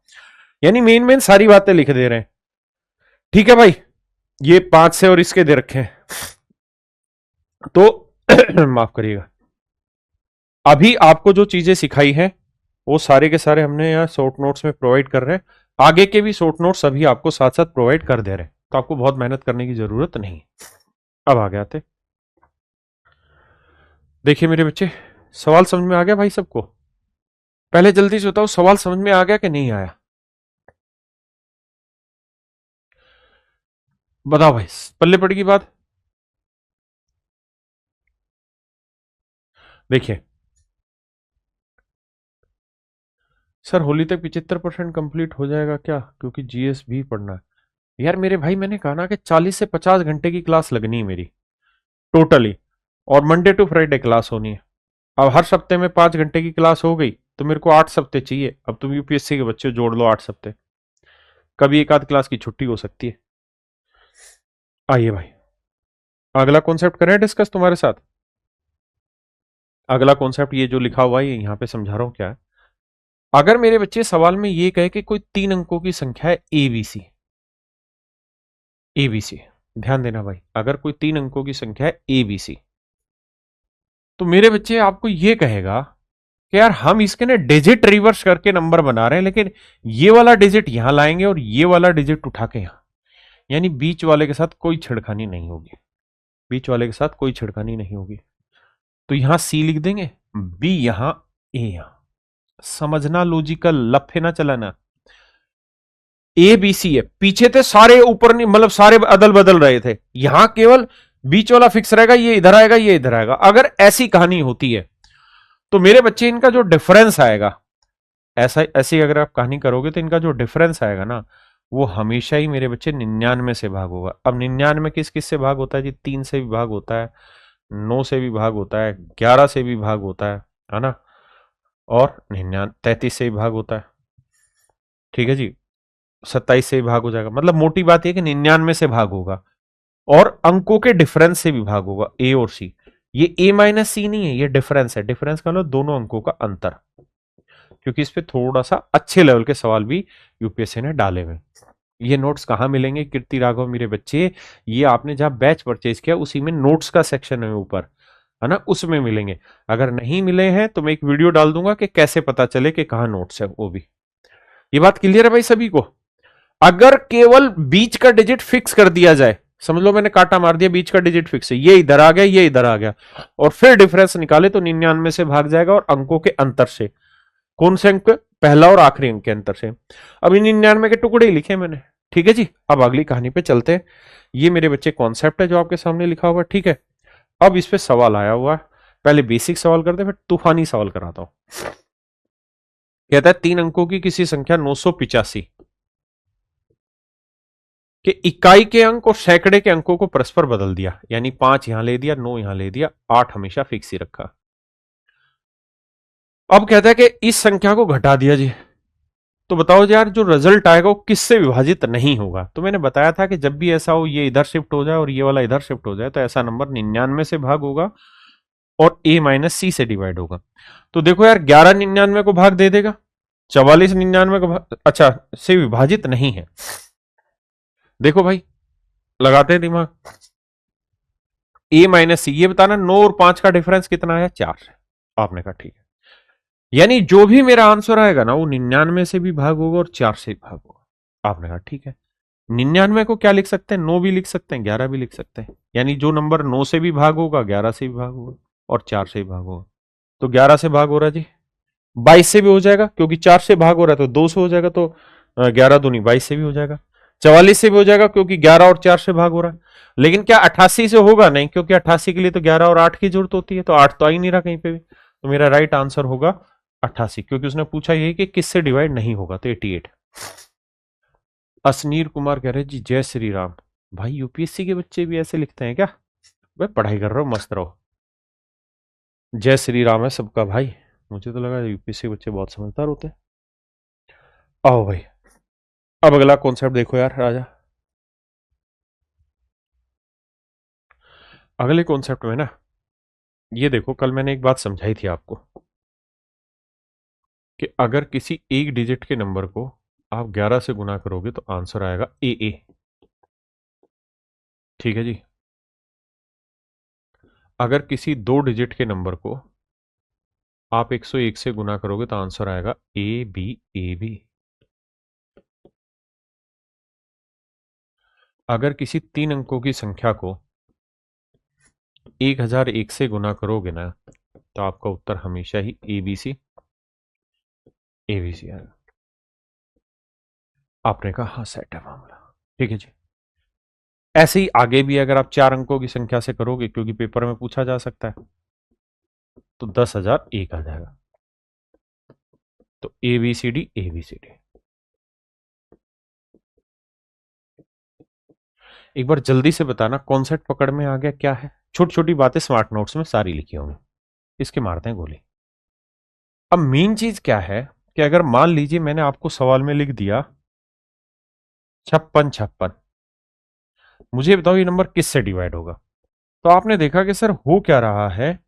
यानी मेन सारी बातें लिख दे रहे हैं। ठीक है भाई, ये 5 से और इसके दे रखे हैं तो माफ करिएगा। अभी आपको जो चीजें सिखाई है वो सारे के सारे हमने यहाँ शॉर्ट नोट्स में प्रोवाइड कर रहे हैं। आगे के भी शॉर्ट नोट्स अभी आपको साथ साथ प्रोवाइड कर दे रहे हैं, तो आपको बहुत मेहनत करने की जरूरत नहीं। अब आगे आते, देखिए मेरे बच्चे, सवाल समझ में आ गया भाई सबको? पहले जल्दी से बताओ, सवाल समझ में आ गया कि नहीं आया? बताओ भाई, पल्ले पड़ेगी बात। देखिए सर, होली तक 75% कंप्लीट हो जाएगा क्या, क्योंकि जीएस भी पढ़ना है। यार मेरे भाई, मैंने कहा ना कि 40 से 50 घंटे की क्लास लगनी है मेरी टोटली, और मंडे टू फ्राइडे क्लास होनी है। अब हर सप्ते में 5 घंटे की क्लास हो गई तो मेरे को 8 सप्ते चाहिए। अब तुम यूपीएससी के बच्चे जोड़ लो 8 सप्ते, कभी एक आध क्लास की छुट्टी हो सकती है। आइए भाई, अगला कॉन्सेप्ट करें डिस्कस तुम्हारे साथ। अगला कॉन्सेप्ट ये जो लिखा हुआ है, ये यहां पे समझा रहा हूं क्या है। अगर मेरे बच्चे सवाल में ये कहे कि कोई 3 अंकों की संख्या है एबीसी, एबीसी, ध्यान देना भाई, अगर कोई 3 अंकों की संख्या है एबीसी, तो मेरे बच्चे आपको ये कहेगा कि यार हम इसके ना डिजिट रिवर्स करके नंबर बना रहे हैं, लेकिन ये वाला डिजिट यहां लाएंगे और ये वाला डिजिट उठा के यहां, यानी बीच वाले के साथ कोई छेड़खानी नहीं होगी, बीच वाले के साथ कोई छेड़खानी नहीं होगी। तो यहां सी लिख देंगे, बी यहां, ए यहां। समझना लॉजिकल, लफे ना चलाना। ए बी सी है, पीछे थे सारे ऊपर नहीं, मतलब सारे अदल बदल रहे थे, यहां केवल बीच वाला फिक्स रहेगा, ये इधर आएगा ये इधर आएगा। अगर ऐसी कहानी होती है तो मेरे बच्चे इनका जो डिफरेंस आएगा, ऐसा ऐसी अगर आप कहानी करोगे तो इनका जो डिफरेंस आएगा ना, वो हमेशा ही मेरे बच्चे 99 से भाग होगा। अब 99 किस किस से भाग होता है जी? 3 से भी भाग होता है, 9 से भी भाग होता है, 11 से भी भाग होता है ना, और 33 से भी भाग होता है। ठीक है जी, 27 से भी भाग हो जाएगा। मतलब मोटी बात यह कि 99 से भाग होगा, और अंकों के डिफरेंस से भी भाग होगा, ए और सी। ये ए माइनस सी नहीं है, ये डिफरेंस है। डिफरेंस का मतलब दोनों अंकों का अंतर, क्योंकि इस पे थोड़ा सा अच्छे लेवल के सवाल भी यूपीएससी ने डाले हुए। ये नोट्स कहाँ मिलेंगे कीर्ति राघव मेरे बच्चे? ये आपने जहां बैच परचेज किया उसी में नोट्स का सेक्शन है ऊपर, है ना, उसमें मिलेंगे। अगर नहीं मिले हैं तो मैं एक वीडियो डाल दूंगा कि कैसे पता चले कि कहाँ नोट्स है, वो भी। ये बात क्लियर है भाई सभी को? अगर केवल बीच का डिजिट फिक्स कर दिया जाए, समझ लो मैंने काटा मार दिया, बीच का डिजिट फिक्स है, ये इधर आ गया ये इधर आ गया, और फिर डिफरेंस निकाले तो 99 से भाग जाएगा, और अंकों के अंतर से। कौन से अंक? पहला और आखिरी अंक के अंतर से। अब इन 99 के टुकड़े ही लिखे मैंने। ठीक है जी, अब अगली कहानी पे चलते हैं। ये मेरे बच्चे कॉन्सेप्ट है जो आपके सामने लिखा हुआ है, ठीक है। अब इस पे सवाल आया हुआ है, पहले बेसिक सवाल करते हैं, फिर तूफानी सवाल कराता हूं। कहता है 3 अंकों की किसी संख्या 985 कि इकाई के अंक और सैकड़े के अंकों को परस्पर बदल दिया, यानी 5 यहां ले दिया, 9 यहां ले दिया, 8 हमेशा फिक्स ही रखा। अब कहता है कि इस संख्या को घटा दिया जी, तो बताओ यार जो रिजल्ट आएगा वो किससे विभाजित नहीं होगा? तो मैंने बताया था कि जब भी ऐसा हो, ये इधर शिफ्ट हो जाए और ये वाला इधर शिफ्ट हो जाए, तो ऐसा नंबर 99 से भाग होगा और ए माइनस सी से डिवाइड होगा। तो देखो यार, 11 99 को भाग दे देगा, 44 99 को अच्छा से विभाजित नहीं है। देखो भाई, लगाते हैं दिमाग। ए माइनस सी, ये बताना 9 और 5 का डिफरेंस कितना है? 4। आपने कहा ठीक है, यानी जो भी मेरा आंसर आएगा ना वो 99 से भी भाग होगा और 4 से भी भाग होगा। आपने कहा ठीक है। 99 को क्या लिख सकते हैं? 9 भी लिख सकते हैं, 11 भी लिख सकते हैं, यानी जो नंबर 9 से भी भाग होगा, 11 से भी भाग होगा, और 4 से भी भाग होगा। तो 11 से भाग हो रहा है जी, 22 से भी हो जाएगा, क्योंकि 4 से भाग हो रहा है तो 2 से हो जाएगा, तो 11 दूनी 22 से भी हो जाएगा। 44 से भी हो जाएगा, क्योंकि 11 और 4 से भाग हो रहा है। लेकिन क्या 88 से होगा? नहीं, क्योंकि 88 के लिए तो 11 और 8 की जरूरत होती है, तो 8 तो आ ही नहीं रहा कहीं पे भी। तो मेरा राइट आंसर होगा 88, क्योंकि उसने पूछा यही कि किससे डिवाइड नहीं होगा, तो 88। असनीर कुमार कह रहे जी जय श्री राम। भाई यूपीएससी के बच्चे भी ऐसे लिखते हैं क्या? भाई पढ़ाई कर रहे हो, मस्त रहो। जय श्री राम है सबका भाई। मुझे तो लगा यूपीएससी के बच्चे बहुत समझदार होते हैं। आओ भाई, अब अगला कॉन्सेप्ट देखो यार राजा। अगले कॉन्सेप्ट में ना, ये देखो, कल मैंने एक बात समझाई थी आपको कि अगर किसी एक डिजिट के नंबर को आप 11 से गुना करोगे तो आंसर आएगा ए। ठीक है जी। अगर किसी दो डिजिट के नंबर को आप 101 से गुना करोगे तो आंसर आएगा ए बी। अगर किसी तीन अंकों की संख्या को 1001 से गुना करोगे ना तो आपका उत्तर हमेशा ही एबीसी आएगा। आपने कहा हाँ सेट है मामला, ठीक है जी। ऐसे ही आगे भी अगर आप चार अंकों की संख्या से करोगे, क्योंकि पेपर में पूछा जा सकता है, तो 10,001 आ जाएगा। तो एबीसीडी। एक बार जल्दी से बताना कॉन्सेप्ट पकड़ में आ गया क्या है? छोटी छोटी बातें स्मार्ट नोट्स में सारी लिखी होंगी, इसके मारते हैं गोली। अब मेन चीज क्या है कि अगर मान लीजिए मैंने आपको सवाल में लिख दिया 56, मुझे बताओ ये नंबर किससे डिवाइड होगा? तो आपने देखा कि सर हो क्या रहा है,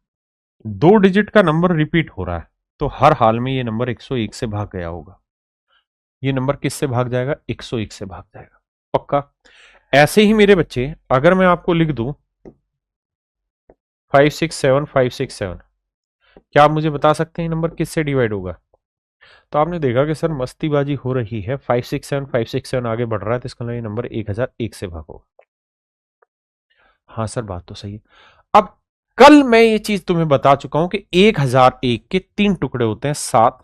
दो डिजिट का नंबर रिपीट हो रहा है, तो हर हाल में ये नंबर 101 से भाग गया होगा। ये नंबर किससे भाग जाएगा? 101 से भाग जाएगा, पक्का। ऐसे ही मेरे बच्चे, अगर मैं आपको लिख दूं 567, क्या आप मुझे बता सकते हैं नंबर किससे डिवाइड होगा? तो आपने देखा कि सर मस्तीबाजी हो रही है, 567 आगे बढ़ रहा है, तो इसका मतलब ये नंबर 1001 से भागोगा। हाँ सर बात तो सही है। अब कल मैं ये चीज तुम्हें बता चुका हूं कि 1001 के तीन टुकड़े होते हैं, 7,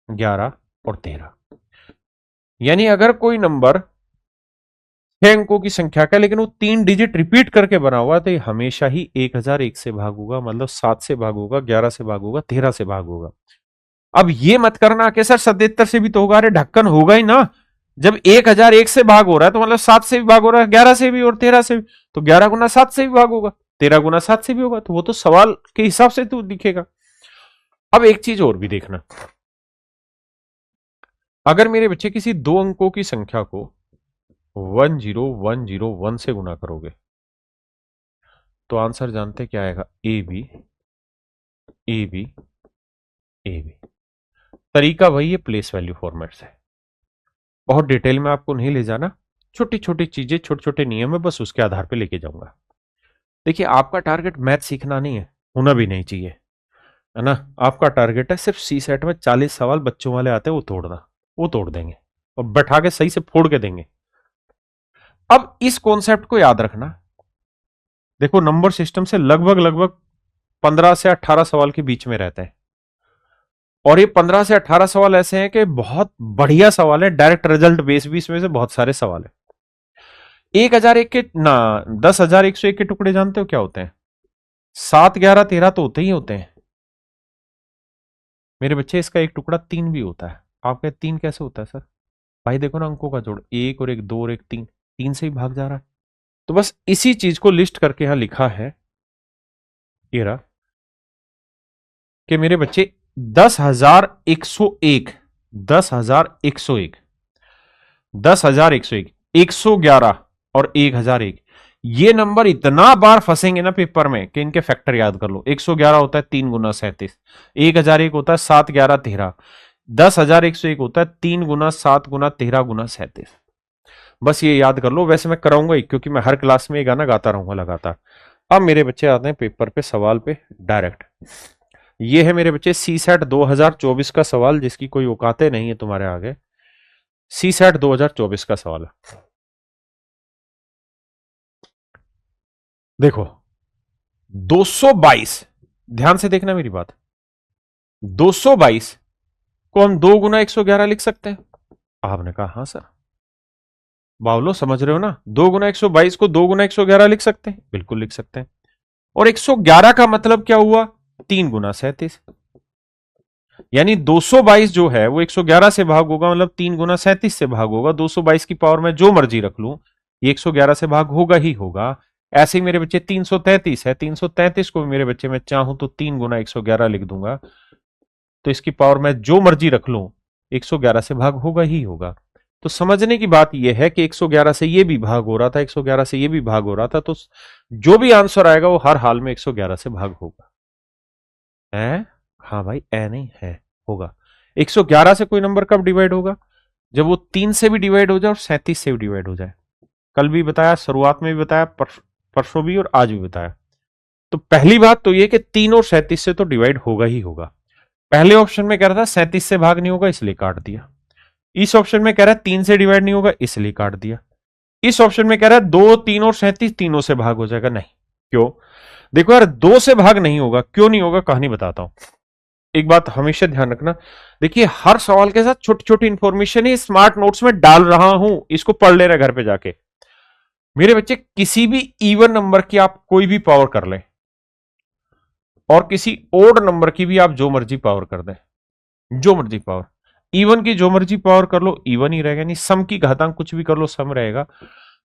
11 और 13। यानी अगर कोई नंबर 6 अंकों की संख्या का लेकिन वो तीन डिजिट रिपीट करके बना हुआ तो ये हमेशा ही 1001 से भागूगा, मतलब 7 से भागूगा, 11 से भागूगा, 13 से भागूगा। अब ये मत करना कि सर 77 से भी तो होगा, अरे ढक्कन होगा ही ना। जब 1001 से भाग हो रहा है तो मतलब 7 से भी भाग हो रहा है, 11 से भी और 13 से भी, तो 11 गुना 7 से भी भाग होगा, 13 गुना 7 से भी होगा, तो वो तो सवाल के हिसाब से तो दिखेगा। अब एक चीज और भी देखना, अगर मेरे बच्चे किसी दो अंकों की संख्या को 10101 से गुना करोगे तो आंसर जानते क्या आएगा? A B. तरीका वही है, प्लेस वैल्यू फॉर्मेट से। बहुत डिटेल में आपको नहीं ले जाना, छोटी छोटी चीजें, छोटे छोटे नियम है, बस उसके आधार पे लेके जाऊंगा। देखिए आपका टारगेट मैथ सीखना नहीं है, होना भी नहीं चाहिए, है ना। आपका टारगेट है सिर्फ सी सेट में 40 सवाल बच्चों वाले आते हैं वो तोड़ना, वो तोड़ देंगे और बैठा के सही से फोड़ के देंगे। अब इस कॉन्सेप्ट को याद रखना, देखो नंबर सिस्टम से लगभग 15 से 18 सवाल के बीच में रहता है, और ये 15 से 18 सवाल ऐसे हैं कि बहुत बढ़िया सवाल है, डायरेक्ट रिजल्ट बेस भी इसमें से बहुत सारे सवाल है। 1001 के ना 10,101 के टुकड़े जानते हो क्या होते हैं? 7, 11, 13 तो होते ही होते हैं मेरे बच्चे, इसका एक टुकड़ा 3 भी होता है। आप कहते 3 कैसे होता है सर? भाई देखो ना अंकों का जोड़, एक और एक, दो और एक, तीन, तीन से ही भाग जा रहा है। तो बस इसी चीज को लिस्ट करके यहां लिखा है ये रहा कि मेरे बच्चे 10,101, 10,101, 10,101, 111 और 1,001, ये नंबर इतना बार फंसेंगे ना पेपर में कि इनके फैक्टर याद कर लो। 111 होता है 3 गुना 37, 1,001 होता है 7, 11, 13, 10,101 होता है 3 गुना 7 गुना 13 गुना 37। बस ये याद कर लो। वैसे मैं कराऊंगा ही, क्योंकि मैं हर क्लास में ये गाना गाता रहूंगा लगातार। अब मेरे बच्चे आते हैं पेपर पे, सवाल पे डायरेक्ट। ये है मेरे बच्चे सी सेट 2024 का सवाल, जिसकी कोई औकाते नहीं है तुम्हारे आगे। सी सेट 2024 का सवाल है, देखो 222, ध्यान से देखना मेरी बात, 222 को हम 2 गुना 111 लिख सकते हैं। आपने कहा हाँ सर। बावलो समझ रहे हो ना, 2 गुना 122 को 2 गुना 111 लिख सकते हैं, बिल्कुल लिख सकते हैं। और 111 का मतलब क्या हुआ? 3 गुना 37, यानी 222 जो है वो 111 से भाग होगा, मतलब 3 गुना 37 से भाग होगा। 222 की पावर में जो मर्जी रख लूं, ये 111 से भाग होगा ही होगा। ऐसे ही मेरे बच्चे 333 है, 333 को मेरे बच्चे मैं चाहूं तो 3 गुना 111 लिख दूंगा, तो इसकी पावर में जो मर्जी रख लूं 111 से भाग होगा ही होगा। तो समझने की बात यह है कि 111 से ये भी भाग हो रहा था, 111 से ये भी भाग हो रहा था, तो जो भी आंसर आएगा वो हर हाल में 111 से भाग होगा। है? हाँ भाई, ए नहीं है, होगा। 111 से कोई नंबर कब डिवाइड होगा? जब वो 3 से भी डिवाइड हो जाए और 37 से भी डिवाइड हो जाए। कल भी बताया, शुरुआत में भी बताया, परसों भी और आज भी बताया। तो पहली बात तो ये कि 3 और 37 से तो डिवाइड होगा ही होगा। पहले ऑप्शन में कह रहा था 37 से भाग नहीं होगा, इसलिए काट दिया। इस ऑप्शन में कह रहा है 3 से डिवाइड नहीं होगा, इसलिए काट दिया। इस ऑप्शन में कह रहा है 2, 3 और 37 तीनों से भाग हो जाएगा। नहीं, क्यों? देखो यार, 2 से भाग नहीं होगा, क्यों नहीं होगा, कहानी बताता हूं। एक बात हमेशा ध्यान रखना, देखिए हर सवाल के साथ छोटी छोटी इंफॉर्मेशन ही स्मार्ट नोट्स में डाल रहा हूं, इसको पढ़ लेना घर पे जाके। मेरे बच्चे, किसी भी इवन नंबर की आप कोई भी पावर कर लें और किसी ओड नंबर की भी आप जो मर्जी पावर कर दें, जो मर्जी पावर, इवन की जो मर्जी पावर कर लो, इवन ही रहेगा। यानी सम की घातांक कुछ भी कर लो, सम रहेगा,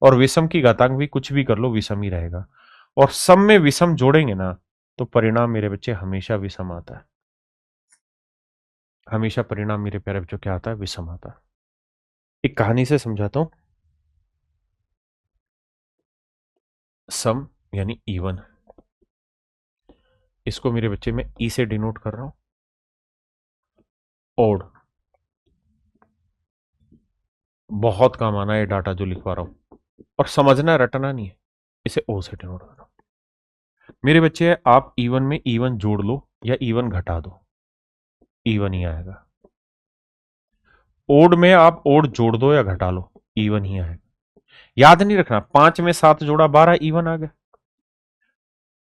और विषम की घातांक भी कुछ भी कर लो, विषम ही रहेगा। और सम में विषम जोड़ेंगे ना, तो परिणाम मेरे बच्चे हमेशा विषम आता है। हमेशा परिणाम मेरे प्यारे बच्चों क्या आता है? विषम आता है। एक कहानी से समझाता हूं। सम यानी इवन, इसको मेरे बच्चे में ई से डिनोट कर रहा हूं। ओड, बहुत काम आना है डाटा जो लिखवा रहा हूं, और समझना रटना नहीं है। इसे ओ से डिनोट कर रहा हूं। मेरे बच्चे, आप इवन में इवन जोड़ लो या इवन घटा दो, इवन ही आएगा। ओड में आप ओड जोड़ दो या घटा लो, इवन ही आएगा। याद नहीं रखना, 5 में 7 जोड़ा 12, इवन आ गया।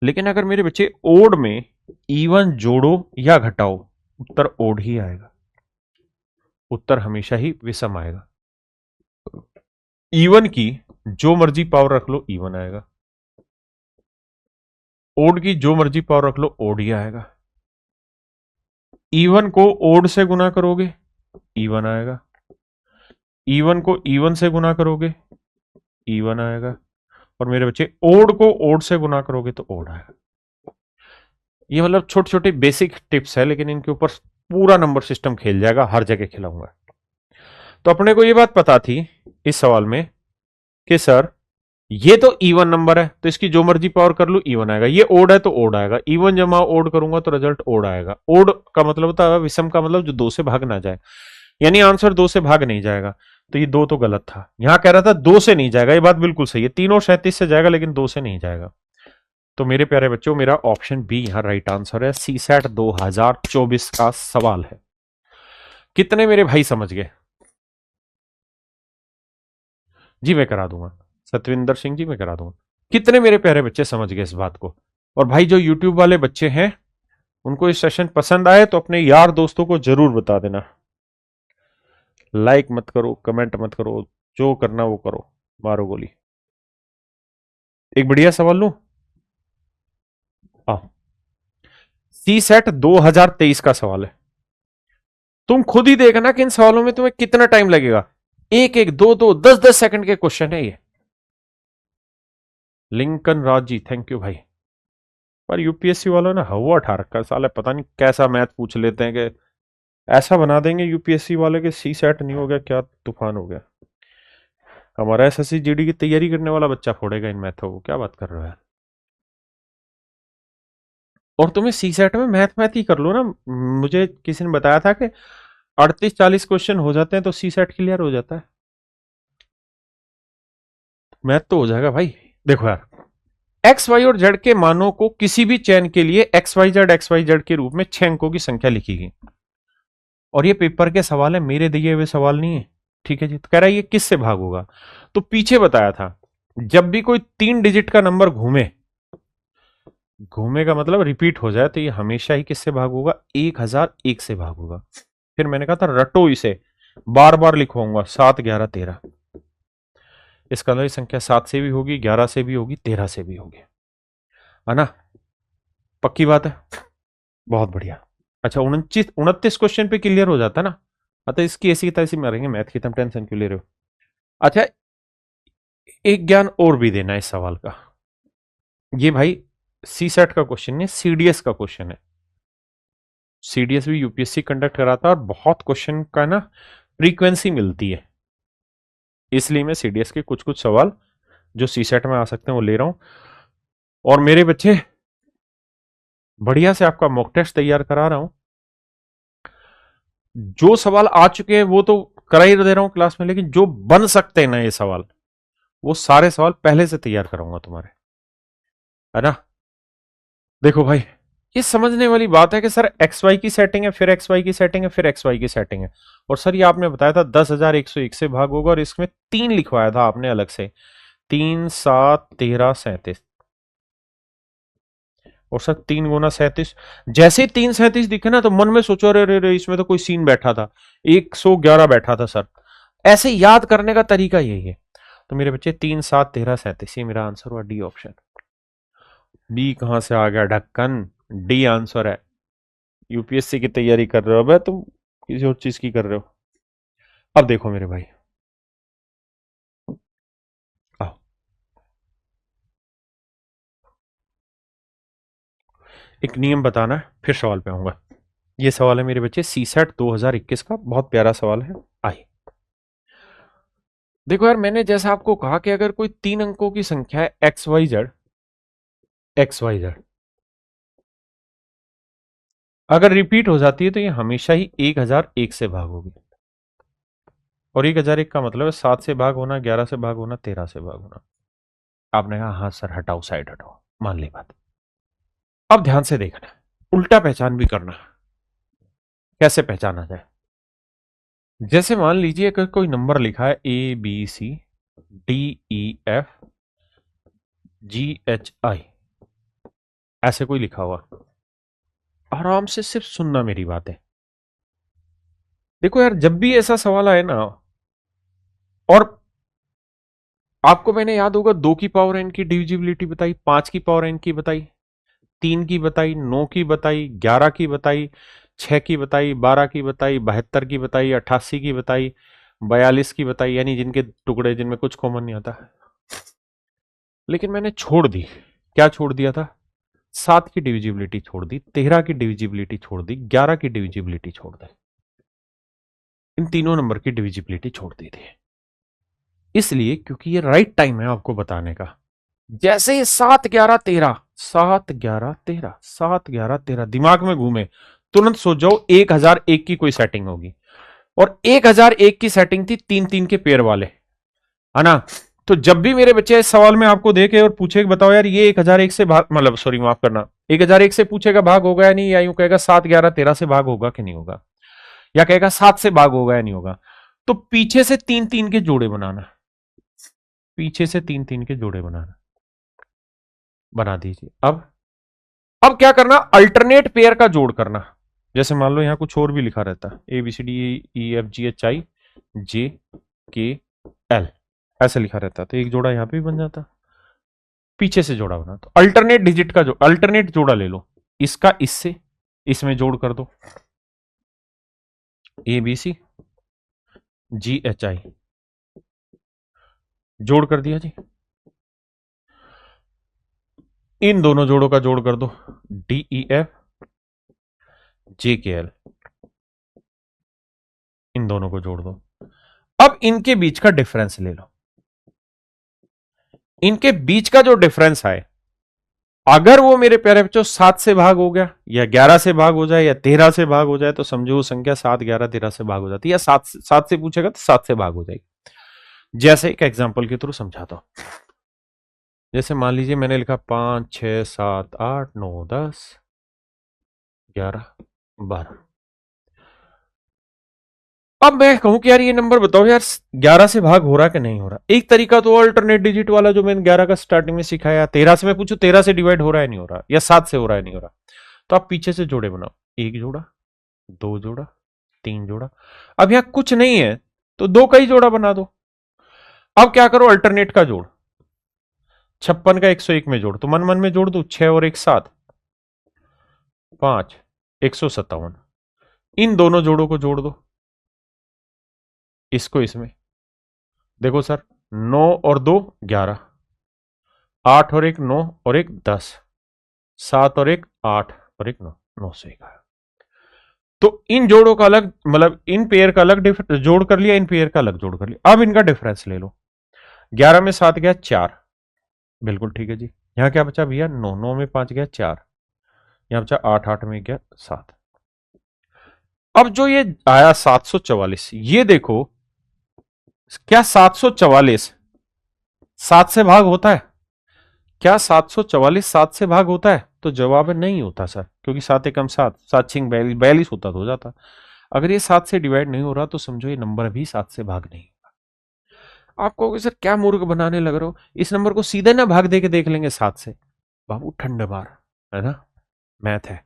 लेकिन अगर मेरे बच्चे ओड में इवन जोड़ो या घटाओ, उत्तर ओड ही आएगा। उत्तर हमेशा ही विषम आएगा। इवन की जो मर्जी पावर रख लो, इवन आएगा। ओड की जो मर्जी पावर रख लो, ओड ही आएगा। इवन को ओड से गुना करोगे, इवन आएगा। इवन को इवन से गुना करोगे, इवन आएगा। और मेरे बच्चे, ओड को ओड से गुना करोगे तो ओड आएगा। ये मतलब छोटे छोटे बेसिक टिप्स है, लेकिन इनके ऊपर पूरा नंबर सिस्टम खेल जाएगा, हर जगह खिलाऊंगा। तो अपने को ये बात पता थी इस सवाल में कि सर ये तो इवन नंबर है, तो इसकी जो मर्जी पावर कर लू, इवन आएगा। ये ओड है तो ओड आएगा, इवन जमा ओड करूंगा तो रिजल्ट ओड आएगा। ओड का मतलब होता है विषम का मतलब जो 2 से भाग ना जाए, यानी आंसर 2 से भाग नहीं जाएगा। तो ये 2 तो गलत था। यहां कह रहा था 2 से नहीं जाएगा, ये बात बिल्कुल सही है। 3 और 37 से जाएगा, लेकिन 2 से नहीं जाएगा। तो मेरे प्यारे बच्चों, मेरा ऑप्शन बी यहां राइट आंसर है। सीसैट 2024 का सवाल है। कितने मेरे भाई समझ गए? जी मैं करा दूंगा, सतविंदर सिंह जी मैं करा दूंगा। कितने मेरे प्यारे बच्चे समझ गए इस बात को? और भाई जो यूट्यूब वाले बच्चे हैं, उनको इस सेशन पसंद आए तो अपने यार दोस्तों को जरूर बता देना। लाइक मत करो, कमेंट मत करो, जो करना वो करो, मारो गोली। एक बढ़िया सवाल लूं? सीसैट 2023 का सवाल है। तुम खुद ही देखना कि इन सवालों में तुम्हें कितना टाइम लगेगा। 1-1, 2-2, 10-10 सेकंड के क्वेश्चन है ये। Lincoln Raj ji, thank you भाई। पर यूपीएससी वालों ने हवा उठा रखा है साले, पता नहीं कैसा मैथ पूछ लेते हैं कि ऐसा बना देंगे यूपीएससी वाले के सीसैट नहीं हो गया, क्या तूफान हो गया। हमारा एसएससी जीडी की तैयारी करने वाला बच्चा फोड़ेगा इन मैथों को, क्या बात कर रहे हो यार। और तुम्हें सीसैट में मैथ ही कर लो ना। मुझे किसी ने बताया था कि 38-40 क्वेश्चन हो जाते हैं तो सीसैट क्लियर हो जाता है। मैथ तो हो जाएगा भाई। देखो यार, एक्स वाई और जेड के मानों को किसी भी चैन के लिए एक्स वाई जेड के रूप में 6 अंकों की संख्या लिखी गई। और ये पेपर के सवाल है, मेरे दिए हुए सवाल नहीं है। ठीक है जी। तो कह रहा है ये किससे भाग होगा? तो पीछे बताया था, जब भी कोई 3 डिजिट का नंबर घूमे, घूमे का मतलब रिपीट हो जाए, तो ये हमेशा ही किससे भाग होगा? 1001 से भाग होगा। फिर मैंने कहा था रटो इसे, बार बार लिखवाऊंगा, 7, 11, 13। इसका मतलब संख्या 7 से भी होगी, 11 से भी होगी, 13 से भी होगी, है ना? पक्की बात है। बहुत बढ़िया। अच्छा, 29 क्वेश्चन पे क्लियर हो जाता है ना? अतः इसकी ऐसी तैसी मारेंगे, मैथ की तुम टेंशन क्यों ले रहे हो? अच्छा, एक ज्ञान और भी देना है इस सवाल का। ये भाई सीसेट का क्वेश्चन है, सीडीएस का क्वेश्चन है। सीडीएस भी यूपीएससी कंडक्ट कराता है और बहुत क्वेश्चन का ना फ्रीक्वेंसी मिलती है, इसलिए मैं सीडीएस के कुछ कुछ सवाल जो सीसेट में आ सकते हैं वो ले रहा हूं। और मेरे बच्चे बढ़िया से आपका मॉक टेस्ट तैयार करा रहा हूं, जो सवाल आ चुके हैं वो तो करा ही दे रहा हूं क्लास में, लेकिन जो बन सकते हैं ना ये सवाल, वो सारे सवाल पहले से तैयार कराऊंगा तुम्हारे, है ना। देखो भाई, ये समझने वाली बात है कि सर एक्स वाई की सेटिंग है, फिर एक्स वाई की सेटिंग है, फिर एक्स वाई की सेटिंग है, और सर ये आपने बताया था 10,101 से भाग होगा, और इसमें 3 लिखवाया था आपने अलग से, 3, 7, 13, 37, और सर 3 गुना 37, जैसे ही 3 37 दिखे ना तो मन में सोचो अरे अरे इसमें तो कोई सीन बैठा था, 111 बैठा था सर। ऐसे याद करने का तरीका यही है। तो मेरे बच्चे 3, 7, 13, 37, ये मेरा आंसर हुआ, डी ऑप्शन। बी कहां से आ गया ढक्कन, डी आंसर है। यूपीएससी की तैयारी कर रहे हो, अब तुम किसी और चीज की कर रहे हो। अब देखो मेरे भाई, आओ, एक नियम बताना है, फिर सवाल पे आऊंगा। ये सवाल है मेरे बच्चे सीसेट 2021 का, बहुत प्यारा सवाल है। आइए देखो यार, मैंने जैसा आपको कहा कि अगर कोई 3 अंकों की संख्या है एक्स वाई जेड, अगर रिपीट हो जाती है तो ये हमेशा ही 1001 से भाग होगी, और 1001 का मतलब है 7 से भाग होना, 11 से भाग होना, 13 से भाग होना। आपने कहा हाँ सर हटाओ, साइड हटाओ, मान ली बात। अब ध्यान से देखना, उल्टा पहचान भी करना, कैसे पहचाना जाए। जैसे मान लीजिए अगर कोई नंबर लिखा है ABCDEFGHI, ऐसे कोई लिखा हुआ, आराम से सिर्फ सुनना मेरी बातें। देखो यार, जब भी ऐसा सवाल आए ना, और आपको मैंने याद होगा 2 की पावर n की डिविजिबिलिटी बताई, 5 की पावर n की बताई, 3 की बताई, 9 की बताई, 11 की बताई, 6 की बताई, 12 की बताई, 72 की बताई, 88 की बताई, 42 की बताई, यानी जिनके टुकड़े जिनमें कुछ कॉमन नहीं आता, लेकिन मैंने छोड़ दी। क्या छोड़ दिया था? 7 की डिविजिबिलिटी छोड़ दी, 13 की डिविजिबिलिटी छोड़ दी, 11 की डिविजिबिलिटी छोड़ दी, इन तीनों नंबर की डिविजिबिलिटी छोड़ दी थी। इसलिए क्योंकि ये राइट टाइम है आपको बताने का। जैसे ही 7, 11, 13, 7, 11, 13, 7, 11, 13 दिमाग में घूमे, तुरंत सोच जाओ 1001 की कोई सेटिंग होगी, और 1001 की सेटिंग थी 3-3 के पेयर वाले, है ना। तो जब भी मेरे बच्चे इस सवाल में आपको देखे और पूछे कि बताओ यार ये 1001 से भाग, मतलब सॉरी माफ करना, 1001 से पूछेगा भाग होगा या नहीं, या यूं कहेगा 7, 11, 13 से भाग होगा कि नहीं होगा, या कहेगा 7 से भाग होगा या नहीं होगा, तो पीछे से 3-3 के जोड़े बनाना, पीछे से 3-3 के जोड़े बनाना, बना दीजिए। अब क्या करना, अल्टरनेट पेयर का जोड़ करना। जैसे मान लो यहां कुछ और भी लिखा रहता है, ABCDEFGHIJKL, ऐसे लिखा रहता, तो एक जोड़ा यहां पे भी बन जाता, पीछे से जोड़ा बना। तो अल्टरनेट डिजिट का जो अल्टरनेट जोड़ा ले लो, इसका इससे इसमें जोड़ कर दो, ABCGHI, जोड़ कर दिया जी। इन दोनों जोड़ों का जोड़ कर दो, DEFJKL, इन दोनों को जोड़ दो। अब इनके बीच का डिफरेंस ले लो, इनके बीच का जो डिफरेंस है, अगर वो मेरे प्यारे बच्चों 7 से भाग हो गया, या 11 से भाग हो जाए, या 13 से भाग हो जाए, तो समझो वो संख्या 7, 11, 13 से भाग हो जाती है, या 7 से पूछेगा तो 7 से भाग हो जाएगी। जैसे एक एग्जांपल के थ्रू समझाता हूं। जैसे मान लीजिए मैंने लिखा 5, 6, 7, 8, 9, 10, 11, 12। अब मैं कहूं कि यार ये नंबर बताओ यार 11 से भाग हो रहा कि नहीं हो रहा। एक तरीका तो अल्टरनेट डिजिट वाला जो मैंने 11 का स्टार्टिंग में सिखाया, 13 से मैं पूछूं 13 से डिवाइड हो रहा है नहीं हो रहा, या 7 से हो रहा है नहीं हो रहा, तो आप पीछे से जोड़े बनाओ, 1 जोड़ा, 2 जोड़ा, 3 जोड़ा। अब यहां कुछ नहीं है तो 2 का ही जोड़ा बना दो। अब क्या करो, अल्टरनेट का जोड़, 56 का 101 में जोड़, तो मन मन में जोड़ दो, 6 और 1 7, 5, 157। इन दोनों जोड़ों को जोड़ दो, इसको इसमें, देखो सर 9 और 2 11, 8 और 1 9 और 1 10, 7 और 1 8 और 1 9, 9 से 11। तो इन जोड़ों का अलग, मतलब इन पेयर का अलग जोड़ कर लिया, इन पेयर का अलग जोड़ कर लिया। अब इनका डिफरेंस ले लो। 11 में 7 गया 4, बिल्कुल ठीक है जी। यहां क्या बचा भैया 9, 9 में 5 गया 4, यहां बचा 8, 8 में गया 7। अब जो ये आया 744, ये देखो क्या 744 7 से भाग होता है? क्या 744 7 से भाग होता है? तो जवाब है नहीं होता सर, क्योंकि 7 एकम 7, 7 छिंग 42, 42 होता तो हो जाता। अगर ये 7 से डिवाइड नहीं हो रहा तो समझो ये नंबर भी 7 से भाग नहीं होगा। आप कहोगे सर क्या मूर्ख बनाने लग रहे हो, इस नंबर को सीधे ना भाग दे के देख लेंगे 7 से। बाबू ठंडे मार, है ना, मैथ है,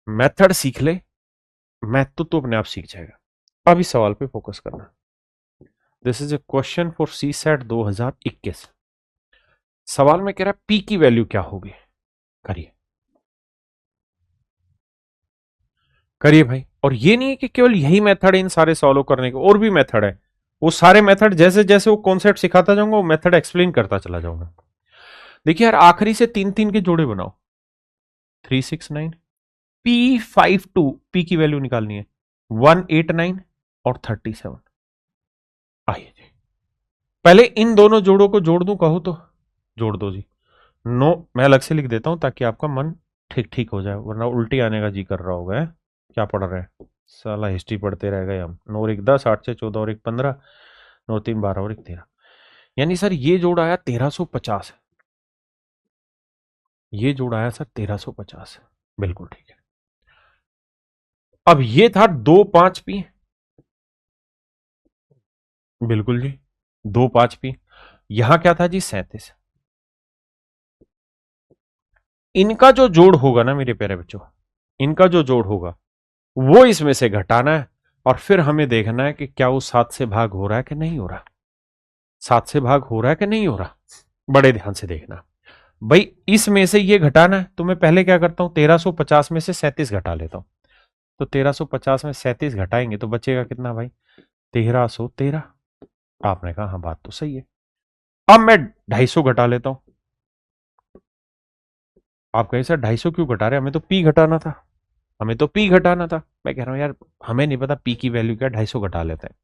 मेथड सीख ले, मैथ तो अपने आप सीख जाएगा। अब इस सवाल पे फोकस करना। This is a question for CSAT 2021। सवाल में कह रहा है पी की वैल्यू क्या होगी। करिए करिए भाई। और ये नहीं है कि केवल यही मेथड है इन सारे सॉल्व करने के, और भी मेथड है। वो सारे मेथड जैसे जैसे वो कॉन्सेप्ट सिखाता जाऊंगा वो मेथड एक्सप्लेन करता चला जाऊंगा। देखिए यार आखिरी से 3 3 के जोड़े बनाओ। 369 P52, P की वैल्यू निकालनी है 189 और 37। आइए जी, पहले इन दोनों जोड़ों को जोड़ दूं कहो तो जोड़ दो जी। नो मैं अलग से लिख देता हूं ताकि आपका मन ठीक ठीक हो जाए, वरना उल्टी आने का जी कर रहा होगा। है? क्या पढ़ रहे हैं साला, हिस्ट्री पढ़ते रह गए हम। 9 और 1 10, 8 से 14 और 1 15, 9 3 12 और 1 13। यानी सर ये जोड़ आया 1350। ये जोड़ आया सर 1350, बिल्कुल ठीक है। अब ये था 2 5 पी, बिल्कुल जी 2 5 पी। यहां क्या था जी 37। इनका जो जोड़ होगा ना मेरे प्यारे बच्चों, इनका जो जोड़ होगा वो इसमें से घटाना है, और फिर हमें देखना है कि क्या वो 7 से भाग हो रहा है कि नहीं हो रहा। 7 से भाग हो रहा है कि नहीं हो रहा, बड़े ध्यान से देखना भाई। इसमें से ये घटाना है तो मैं पहले क्या करता हूं 1350 में से 37 घटा लेता हूं। तो 1350 में 37 घटाएंगे तो बचेगा कितना भाई 1313। आपने कहा हाँ बात तो सही है। अब मैं 250 घटा लेता हूं। आप कहे सर 250 क्यों घटा रहे, हमें तो पी घटाना था, हमें तो पी घटाना था। मैं कह रहा हूं यार हमें नहीं पता पी की वैल्यू क्या, 250 घटा लेते हैं।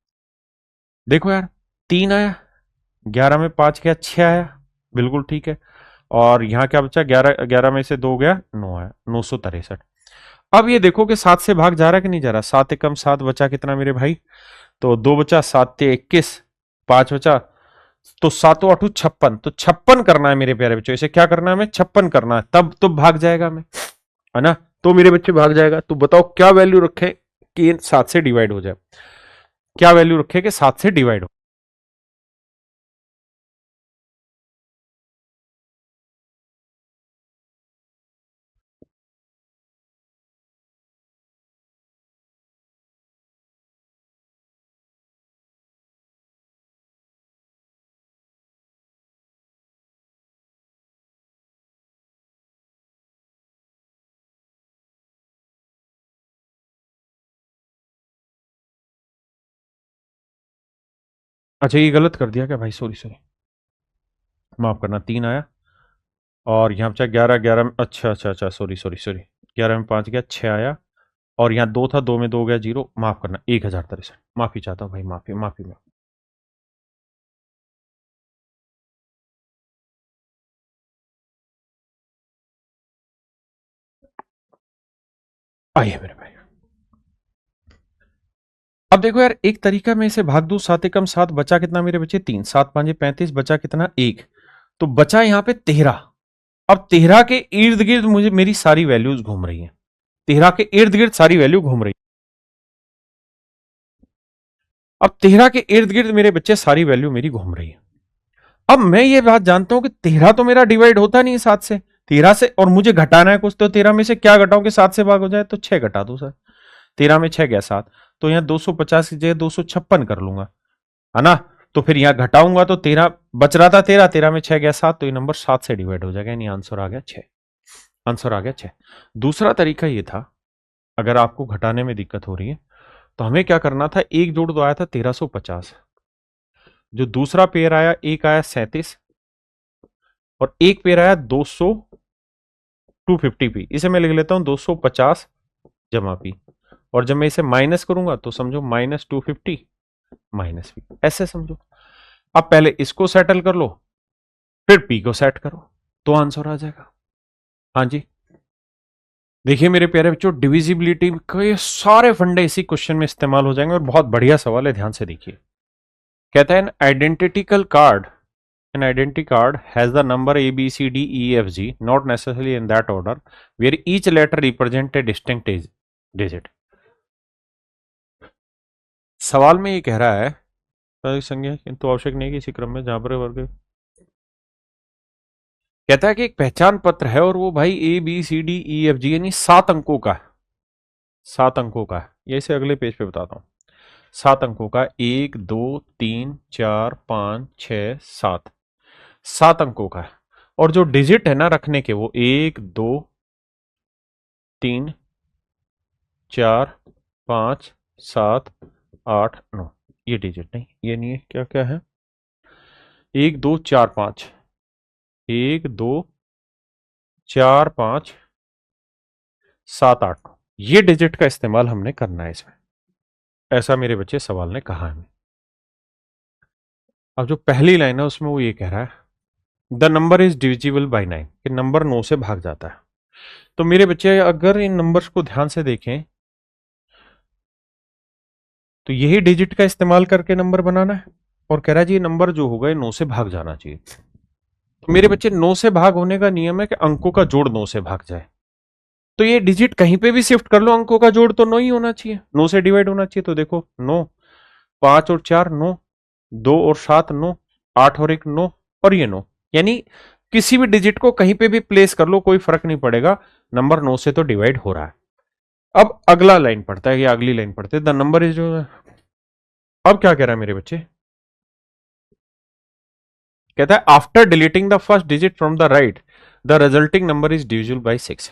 देखो यार 3 आया, 11 में 5 गया 6 आया, बिल्कुल ठीक है। और यहां क्या बचा 11, 11 में से 2 गया 9 आया, 963। अब ये देखो कि 7 से भाग जा रहा है कि नहीं जा रहा। 7 एकम 7 बचा कितना मेरे भाई, तो 2 बचा, 7 ते 21, 5 बचा, तो 7 8 56। तो 56 करना है मेरे प्यारे बच्चों, इसे क्या करना है हमें 56 करना है, तब तो भाग जाएगा हमें, है ना। तो मेरे बच्चे भाग जाएगा। तो बताओ क्या वैल्यू रखे कि 7 से डिवाइड हो जाए, क्या वैल्यू रखे कि 7 से डिवाइड हो। अच्छा ये गलत कर दिया क्या भाई, सॉरी सॉरी, माफ करना। 3 आया और यहाँ बचा 11, 11 में, अच्छा अच्छा अच्छा, सॉरी सॉरी सॉरी, 11 में 5 गया 6 आया, और यहाँ 2 था, 2 में 2 गया 0, माफ करना 1063। माफी चाहता हूँ भाई, माफी माफी माफी। आइए मेरे भाई, अब देखो यार एक तरीका मैं इसे भाग दू, 7 एकम 7 बचा कितना मेरे बच्चे 3, 7 5 35, बचा कितना 1, तो बचा यहाँ पे 13। अब 13 के इर्द गिर्द मुझे मेरी सारी वैल्यूज घूम रही हैं, 13 के इर्द गिर्द सारी वैल्यू घूम रही है। अब 13 के इर्द गिर्द मेरे बच्चे सारी वैल्यू मेरी घूम रही है। अब मैं ये बात जानता हूं कि 13 तो मेरा डिवाइड होता नहीं है 7 से, 13 से, और मुझे घटाना है कुछ, तो 13 में से क्या घटाऊं कि 7 से भाग हो जाए, तो 6 घटा दो सर। 13 में 6 गया 7, तो यहाँ 250 की जगह 256 कर लूंगा, है ना। तो फिर यहां घटाऊंगा तो 13 बच रहा था, 13, 13 में 6 गया 7, तो ये नंबर 7 से डिवाइड हो जाएगा, यानी आंसर आ गया 6। आंसर आ गया 6। दूसरा तरीका ये था, अगर आपको घटाने में दिक्कत हो रही है तो हमें क्या करना था, एक जोड़ तो आया था 1350, जो दूसरा पेयर आया एक आया 37, और एक पेयर आया 250 पी, इसे मैं लिख लेता हूं 250 जमा पी। और जब मैं इसे माइनस करूंगा तो समझो -250 माइनस -v, ऐसे समझो। अब पहले इसको सेटल कर लो, फिर p को सेट करो, तो आंसर आ जाएगा। हाँ जी, देखिए मेरे प्यारे बच्चों, डिविजिबिलिटी के सारे फंडे इसी क्वेश्चन में इस्तेमाल हो जाएंगे और बहुत बढ़िया सवाल है, ध्यान से देखिए। कहता है an identical card, an identity card has the number A, B, C, D, E, F, G, not necessarily in that order, where each letter represents a distinct digit. सवाल में ये कह रहा है संज्ञा किंतु आवश्यक नहीं किसी क्रम में जहां पर वर्ग, कहता है कि एक पहचान पत्र है और वो भाई A B C D E F G यानी 7 अंकों का, 7 अंकों का है। ये इसे अगले पेज पे बताता हूं। 7 अंकों का, 1 2 3 4 5 6 7, 7 अंकों का है। और जो डिजिट है ना रखने के, वो 1 2 3 4 5 7 8 9, ये डिजिट नहीं, ये नहीं है, क्या क्या है, 1 2 4 5, 1 2 4 5 7 8 9, ये डिजिट का इस्तेमाल हमने करना है इसमें, ऐसा मेरे बच्चे सवाल ने कहा है। अब जो पहली लाइन है उसमें वो ये कह रहा है the number is divisible bye 9, कि नंबर 9 से भाग जाता है। तो मेरे बच्चे अगर इन नंबर्स को ध्यान से देखें तो यही डिजिट का इस्तेमाल करके नंबर बनाना है, और कह रहा है जी ये नंबर जो होगा ये 9 से भाग जाना चाहिए। तो मेरे बच्चे 9 से भाग होने का नियम है कि अंकों का जोड़ 9 से भाग जाए। तो ये डिजिट कहीं पे भी शिफ्ट कर लो, अंकों का जोड़ तो 9 ही होना चाहिए, 9 से डिवाइड होना चाहिए। तो देखो 9, 5 और 4 9, 2 और 7 9, 8 और 1 9, और ये 9, यानी किसी भी डिजिट को कहीं पे भी प्लेस कर लो, कोई फर्क नहीं पड़ेगा, नंबर 9 से तो डिवाइड हो रहा है। अब अगला लाइन पढ़ता है, या अगली लाइन पढ़ते हैं, द नंबर इज जो, अब क्या कह रहा है मेरे बच्चे, कहता है after deleting the first digit from the right the resulting number is divisible bye 6।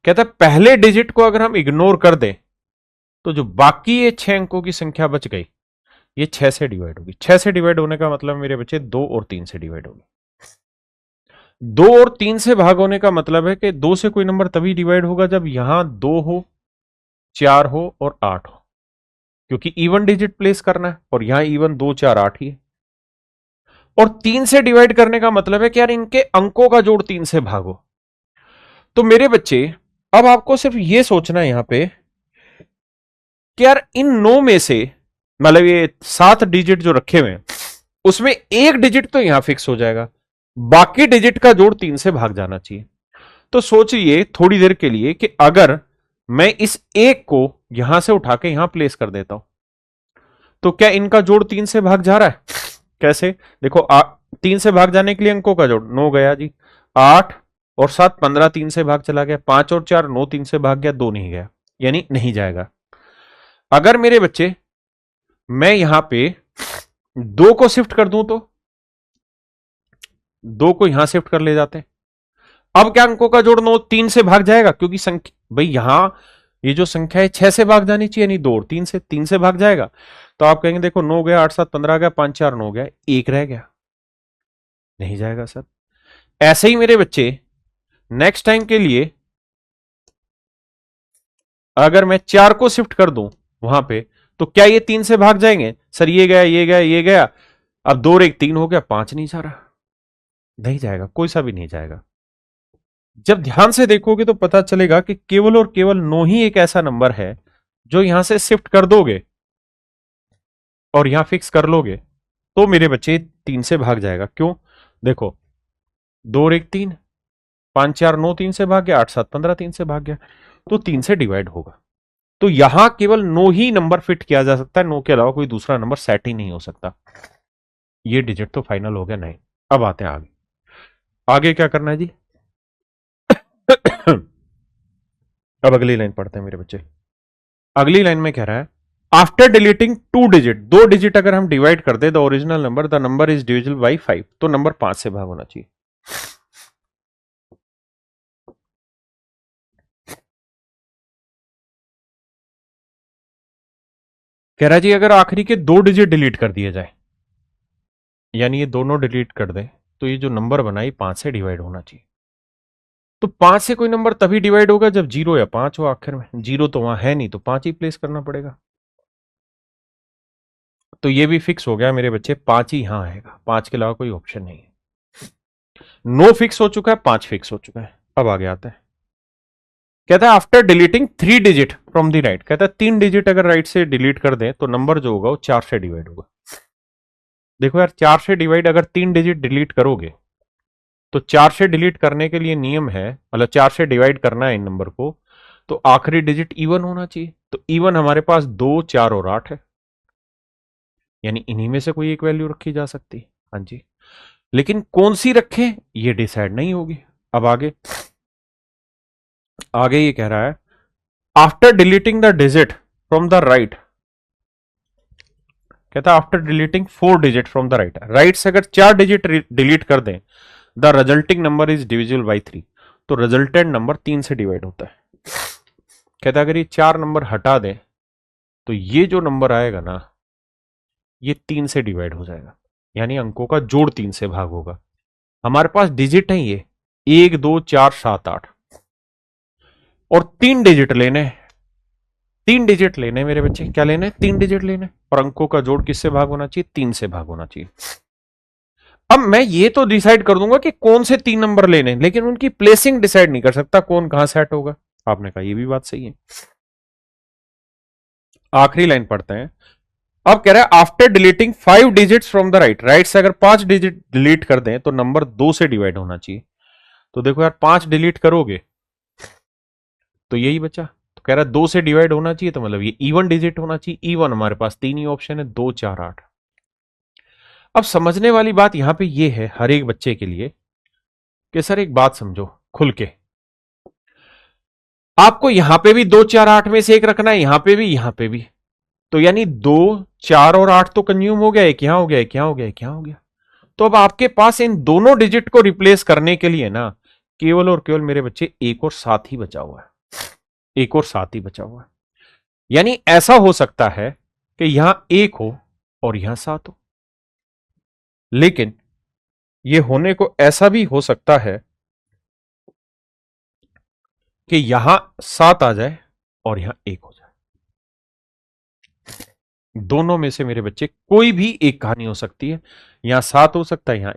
कहता है पहले डिजिट को अगर हम इग्नोर कर दें तो जो बाकी ये 6 अंकों की संख्या बच गई, ये 6 से डिवाइड होगी। 6 से डिवाइड होने का मतलब मेरे बच्चे 2 और 3 से डिवाइड होगी। 2 और 3 से भाग होने का मतलब है कि 2 से कोई नंबर तभी डिवाइड होगा जब यहां 2 हो, 4 हो और 8 हो, क्योंकि इवन डिजिट प्लेस करना है, और यहां इवन 2 4 8 ही है। और 3 से डिवाइड करने का मतलब है कि यार इनके अंकों का जोड़ 3 से भागो। तो मेरे बच्चे अब आपको सिर्फ ये सोचना है यहां पे कि यार इन 9 में से, मतलब ये 7 डिजिट जो रखे हुए हैं उसमें एक डिजिट तो यहां फिक्स हो जाएगा, बाकी डिजिट का जोड़ 3 से भाग जाना चाहिए। तो सोचिए थोड़ी देर के लिए कि अगर मैं इस एक को यहां से उठा के यहां प्लेस कर देता हूं तो क्या इनका जोड़ 3 से भाग जा रहा है? कैसे? देखो 3 से भाग जाने के लिए अंकों का जोड़ 9 गया जी, 8 और 7 15, 3 से भाग चला गया, 5 और 4 9, 3 से भाग गया, 2 नहीं गया, यानी नहीं जाएगा। अगर मेरे बच्चे मैं यहां पे 2 को शिफ्ट कर दूं तो 2 को यहां शिफ्ट कर ले जाते हैं, अब क्या अंकों का जोड़ 9 3 से भाग जाएगा, क्योंकि संख्या भाई यहां ये जो संख्या है 6 से भाग जानी चाहिए, नहीं 2 और 3 से भाग जाएगा। तो आप कहेंगे देखो 9 गया, 8 7 15 गया, 5 4 9 गया, 1 रह गया, नहीं जाएगा सर। ऐसे ही मेरे बच्चे नेक्स्ट टाइम के लिए अगर मैं 4 को शिफ्ट कर दूं वहां पे तो क्या ये 3 से भाग जाएंगे? सर ये गया, ये गया, ये गया, अब 2 और 1 3 हो गया, 5 नहीं जा रहा, नहीं जाएगा, कोई सा भी नहीं जाएगा। जब ध्यान से देखोगे तो पता चलेगा कि केवल और केवल 9 ही एक ऐसा नंबर है जो यहां से शिफ्ट कर दोगे और यहां फिक्स कर लोगे तो मेरे बच्चे 3 से भाग जाएगा। क्यों? देखो 2 और 1 3, 5 4 9 3 से भाग गया, 8 7 15 3 से भाग गया, तो 3 से डिवाइड होगा। तो यहां केवल 9 ही नंबर फिट किया जा सकता है, 9 के अलावा कोई दूसरा नंबर सेट ही नहीं हो सकता। ये डिजिट तो फाइनल हो गया 9। अब आते हैं आगे, आगे क्या करना है जी? अब अगली लाइन पढ़ते हैं मेरे बच्चे। अगली लाइन में कह रहा है आफ्टर डिलीटिंग 2 डिजिट, 2 डिजिट अगर हम डिवाइड कर दे the original number the number is divisible by 5, तो नंबर 5 से भाग होना चाहिए। कह रहा है जी अगर आखिरी के 2 डिजिट डिलीट कर दिए जाए, यानी ये दोनों डिलीट कर दे, तो ये जो नंबर बना ये 5 से डिवाइड होना चाहिए। तो 5 से कोई नंबर तभी डिवाइड होगा जब 0 या 5 हो आखिर में। 0 तो वहां है नहीं, तो 5 ही प्लेस करना पड़ेगा। तो ये भी फिक्स हो गया मेरे बच्चे, 5 ही यहां आएगा, 5 के अलावा कोई ऑप्शन नहीं है। नो फिक्स हो चुका है, 5 फिक्स हो चुका है। अब आगे आता है, कहता है after deleting 3 digit from the right, कहता है 3 डिजिट अगर राइट से डिलीट कर दें तो नंबर जो होगा वो 4 से डिवाइड होगा। देखो यार, 4 से डिवाइड अगर 3 डिजिट डिलीट करोगे तो 4 से डिलीट करने के लिए नियम है, मतलब 4 से डिवाइड करना है इन नंबर को, तो आखिरी डिजिट इवन होना चाहिए। तो इवन हमारे पास 2, 4 और 8 है, यानी इन्हीं में से कोई एक वैल्यू रखी जा सकती है। हाँ जी, लेकिन कौन सी रखें ये डिसाइड नहीं होगी। अब आगे आगे ये कह रहा है after deleting the digit from the right, कहता है after deleting 4 digit from the right, right से अगर 4 डिजिट डिलीट कर दें, the resulting number is divisible by 3, तो रिजल्टेंट नंबर 3 से डिवाइड होता है। कहता है अगर ये 4 नंबर हटा दें तो ये जो नंबर आएगा ना ये 3 से डिवाइड हो जाएगा, यानी अंकों का जोड़ 3 से भाग होगा। हमारे पास डिजिट है ये 1, 2, 4, 7, 8 और 3 डिजिट लेने, 3 डिजिट लेने मेरे बच्चे, क्या लेने, 3 डिजिट लेने, और अंकों का जोड़ किससे भाग होना चाहिए, 3 से भाग होना चाहिए। अब मैं ये तो डिसाइड कर दूंगा कि कौन से 3 नंबर लेने, लेकिन उनकी प्लेसिंग डिसाइड नहीं कर सकता कौन कहां सेट होगा। आपने कहा ये भी बात सही है। आखिरी लाइन पढ़ते हैं, अब कह रहा है after deleting 5 digits from the right, right से अगर 5 डिजिट डिलीट कर दें तो नंबर 2 से डिवाइड होना चाहिए। तो देखो यार 5 डिलीट करोगे तो यही बचा, तो कह रहा है 2 से डिवाइड होना चाहिए, तो मतलब ये इवन डिजिट होना चाहिए। इवन हमारे पास 3 ही ऑप्शन है, 2, 4, 8। अब समझने वाली बात यहां पे ये है हर एक बच्चे के लिए कि सर एक बात समझो खुल के, आपको यहां पे भी 2, 4, 8 में से एक रखना है, यहां पे भी, यहां पे भी, तो यानी 2, 4 और 8 तो कंज्यूम हो गया, एक यहां हो गया, एक यहां हो गया, एक यहां हो गया। तो अब आपके पास इन दोनों डिजिट को रिप्लेस करने के लिए ना केवल और केवल मेरे बच्चे 1 और 7 ही बचा हुआ है, 1 और 7 ही बचा हुआ है। यानी ऐसा हो सकता है कि यहां 1 हो और यहां 7 हो, लेकिन यह होने को ऐसा भी हो सकता है कि यहां 7 आ जाए और यहां 1 हो जाए। दोनों में से मेरे बच्चे कोई भी एक कहानी हो सकती है, यहां 7 हो सकता है, यहां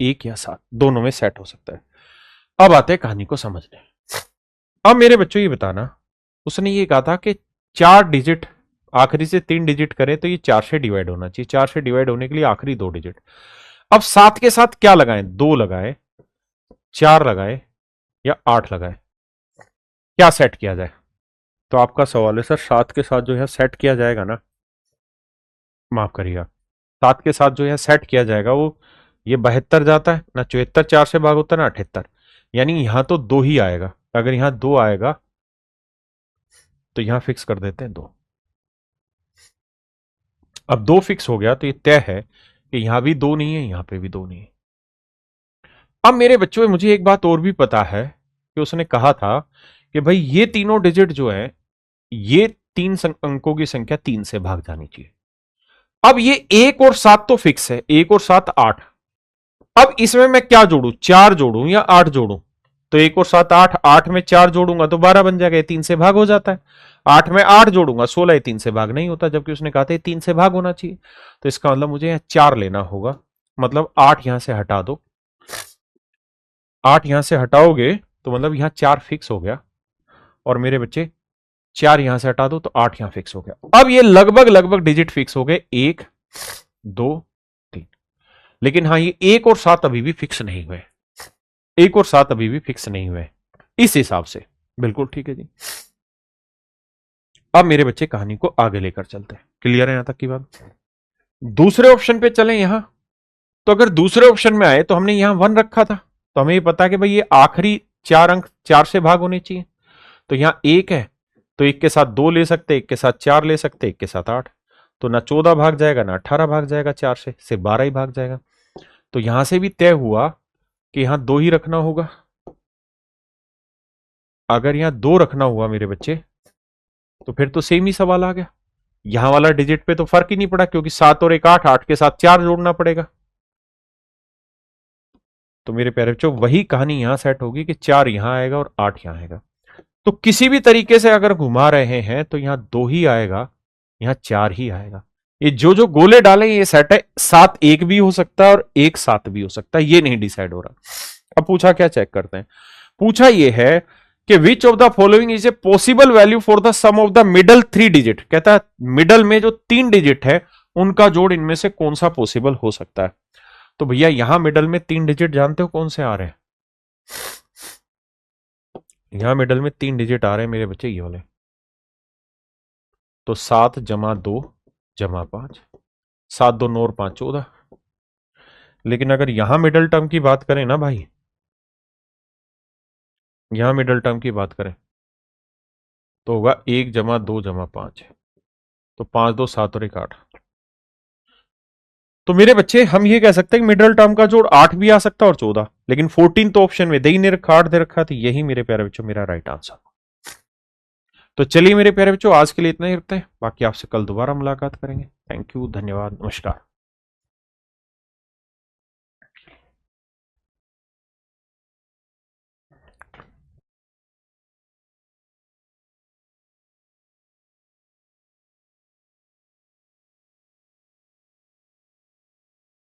1 या 7, दोनों में सेट हो सकता है। अब आते हैं कहानी को समझने। अब मेरे बच्चों ये बताना, उसने ये कहा था कि 4 डिजिट आखिरी से 3 डिजिट करें तो ये 4 से डिवाइड होना चाहिए, 4 से डिवाइड होने के लिए आखिरी 2 डिजिट। अब 7 के साथ क्या लगाएं, 2 लगाए, 4 लगाए या 8 लगाए, क्या सेट किया जाए। तो आपका सवाल है सर 7 के साथ जो है सेट किया जाएगा ना, माफ करिएगा, 7 के साथ जो है सेट किया जाएगा वो ये 72 जाता है ना, 74 4 से भाग होता है ना 78, यानी यहां तो 2 ही आएगा। अगर यहां 2 आएगा तो यहां फिक्स कर देते हैं 2। अब 2 फिक्स हो गया तो ये तय है कि यहां भी 2 नहीं है, यहां पे भी 2 नहीं है। अब मेरे बच्चों में मुझे एक बात और भी पता है कि उसने कहा था कि भाई ये तीनों डिजिट जो है ये 3 अंकों की संख्या 3 से भाग जानी चाहिए। अब ये 1 और 7 तो फिक्स है, 1 और 7 8। अब इसमें मैं क्या जोड़ू, 4 जोड़ू या 8 जोड़ू, तो 1 और 7 8, 8 में 4 जोड़ूंगा तो 12 बन जाएगा, 3 से भाग हो जाता है। 8 में 8 जोड़ूंगा 16, 3 से भाग नहीं होता, जबकि उसने कहा था 3 से भाग होना चाहिए। तो इसका मतलब मुझे यहां 4 लेना होगा, मतलब 8 यहां से हटा दो, 8 यहां से हटाओगे तो मतलब यहां 4 फिक्स हो गया, और मेरे बच्चे 4 यहां से हटा दो तो 8 यहां फिक्स हो गया। अब ये लगभग लगभग डिजिट फिक्स हो गए, 1, 2, 3। लेकिन हाँ ये 1 और 7 अभी भी फिक्स नहीं हुए, 1 और 7 अभी भी फिक्स नहीं हुए इस हिसाब से। बिल्कुल ठीक है जी। अब मेरे बच्चे कहानी को आगे लेकर चलते हैं, क्लियर है यहां तक की बात। दूसरे ऑप्शन पे चलें यहां, तो अगर दूसरे ऑप्शन में आए तो हमने यहां 1 रखा था, तो हमें ये पता है कि भाई ये आखिरी 4 अंक 4 से भाग होने चाहिए। तो यहां 1 है तो 1 के साथ 2 ले सकते, 1 के साथ 4 ले सकते, 1 के साथ 8, तो ना 14 भाग जाएगा ना 18 भाग जाएगा, 4 से सिर्फ 12 ही भाग जाएगा। तो यहां से भी तय हुआ कि यहां 2 ही रखना होगा। अगर यहां 2 रखना हुआ मेरे बच्चे तो फिर तो सेम ही सवाल आ गया, यहां वाला डिजिट पे तो फर्क ही नहीं पड़ा, क्योंकि 7 और 1 8, 8 के साथ 4 जोड़ना पड़ेगा। तो मेरे प्यारे बच्चों वही कहानी यहां सेट होगी कि 4 यहां आएगा और 8 यहां आएगा। तो किसी भी तरीके से अगर घुमा रहे हैं तो यहां 2 ही आएगा, यहां 4 ही आएगा। ये जो जो गोले डाले ये सेट है, 7 1 भी हो सकता है और 1 7 भी हो सकता है, ये नहीं डिसाइड हो रहा। अब पूछा क्या, चेक करते हैं। पूछा ये है कि which of the following is a possible value for the sum of the middle 3 digit. कहता है मिडल में जो 3 डिजिट है उनका जोड़ इनमें से कौन सा पॉसिबल हो सकता है। तो भैया यहां मिडल में 3 डिजिट जानते हो कौन से आ रहे हैं? यहां मिडल में 3 डिजिट आ रहे हैं मेरे बच्चे, ये वाले। तो 7 जमा 2 जमा 5, 7 2 9 और 5 14। लेकिन अगर यहां मिडल टर्म की बात करें ना भाई, यहां मिडल टर्म की बात करें तो होगा 1 जमा 2 जमा 5। तो 5 2 7 और 1 8। तो मेरे बच्चे हम ये कह सकते हैं कि मिडल टर्म का जोड़ 8 भी आ सकता है और 14, लेकिन 14 तो ऑप्शन में दे ही नहीं रखा, 8 दे रखा, तो यही मेरे प्यारे बच्चों मेरा राइट आंसर। तो चलिए मेरे प्यारे बच्चों आज के लिए इतना ही रखते हैं, बाकी आपसे कल दोबारा मुलाकात करेंगे। थैंक यू, धन्यवाद, नमस्कार।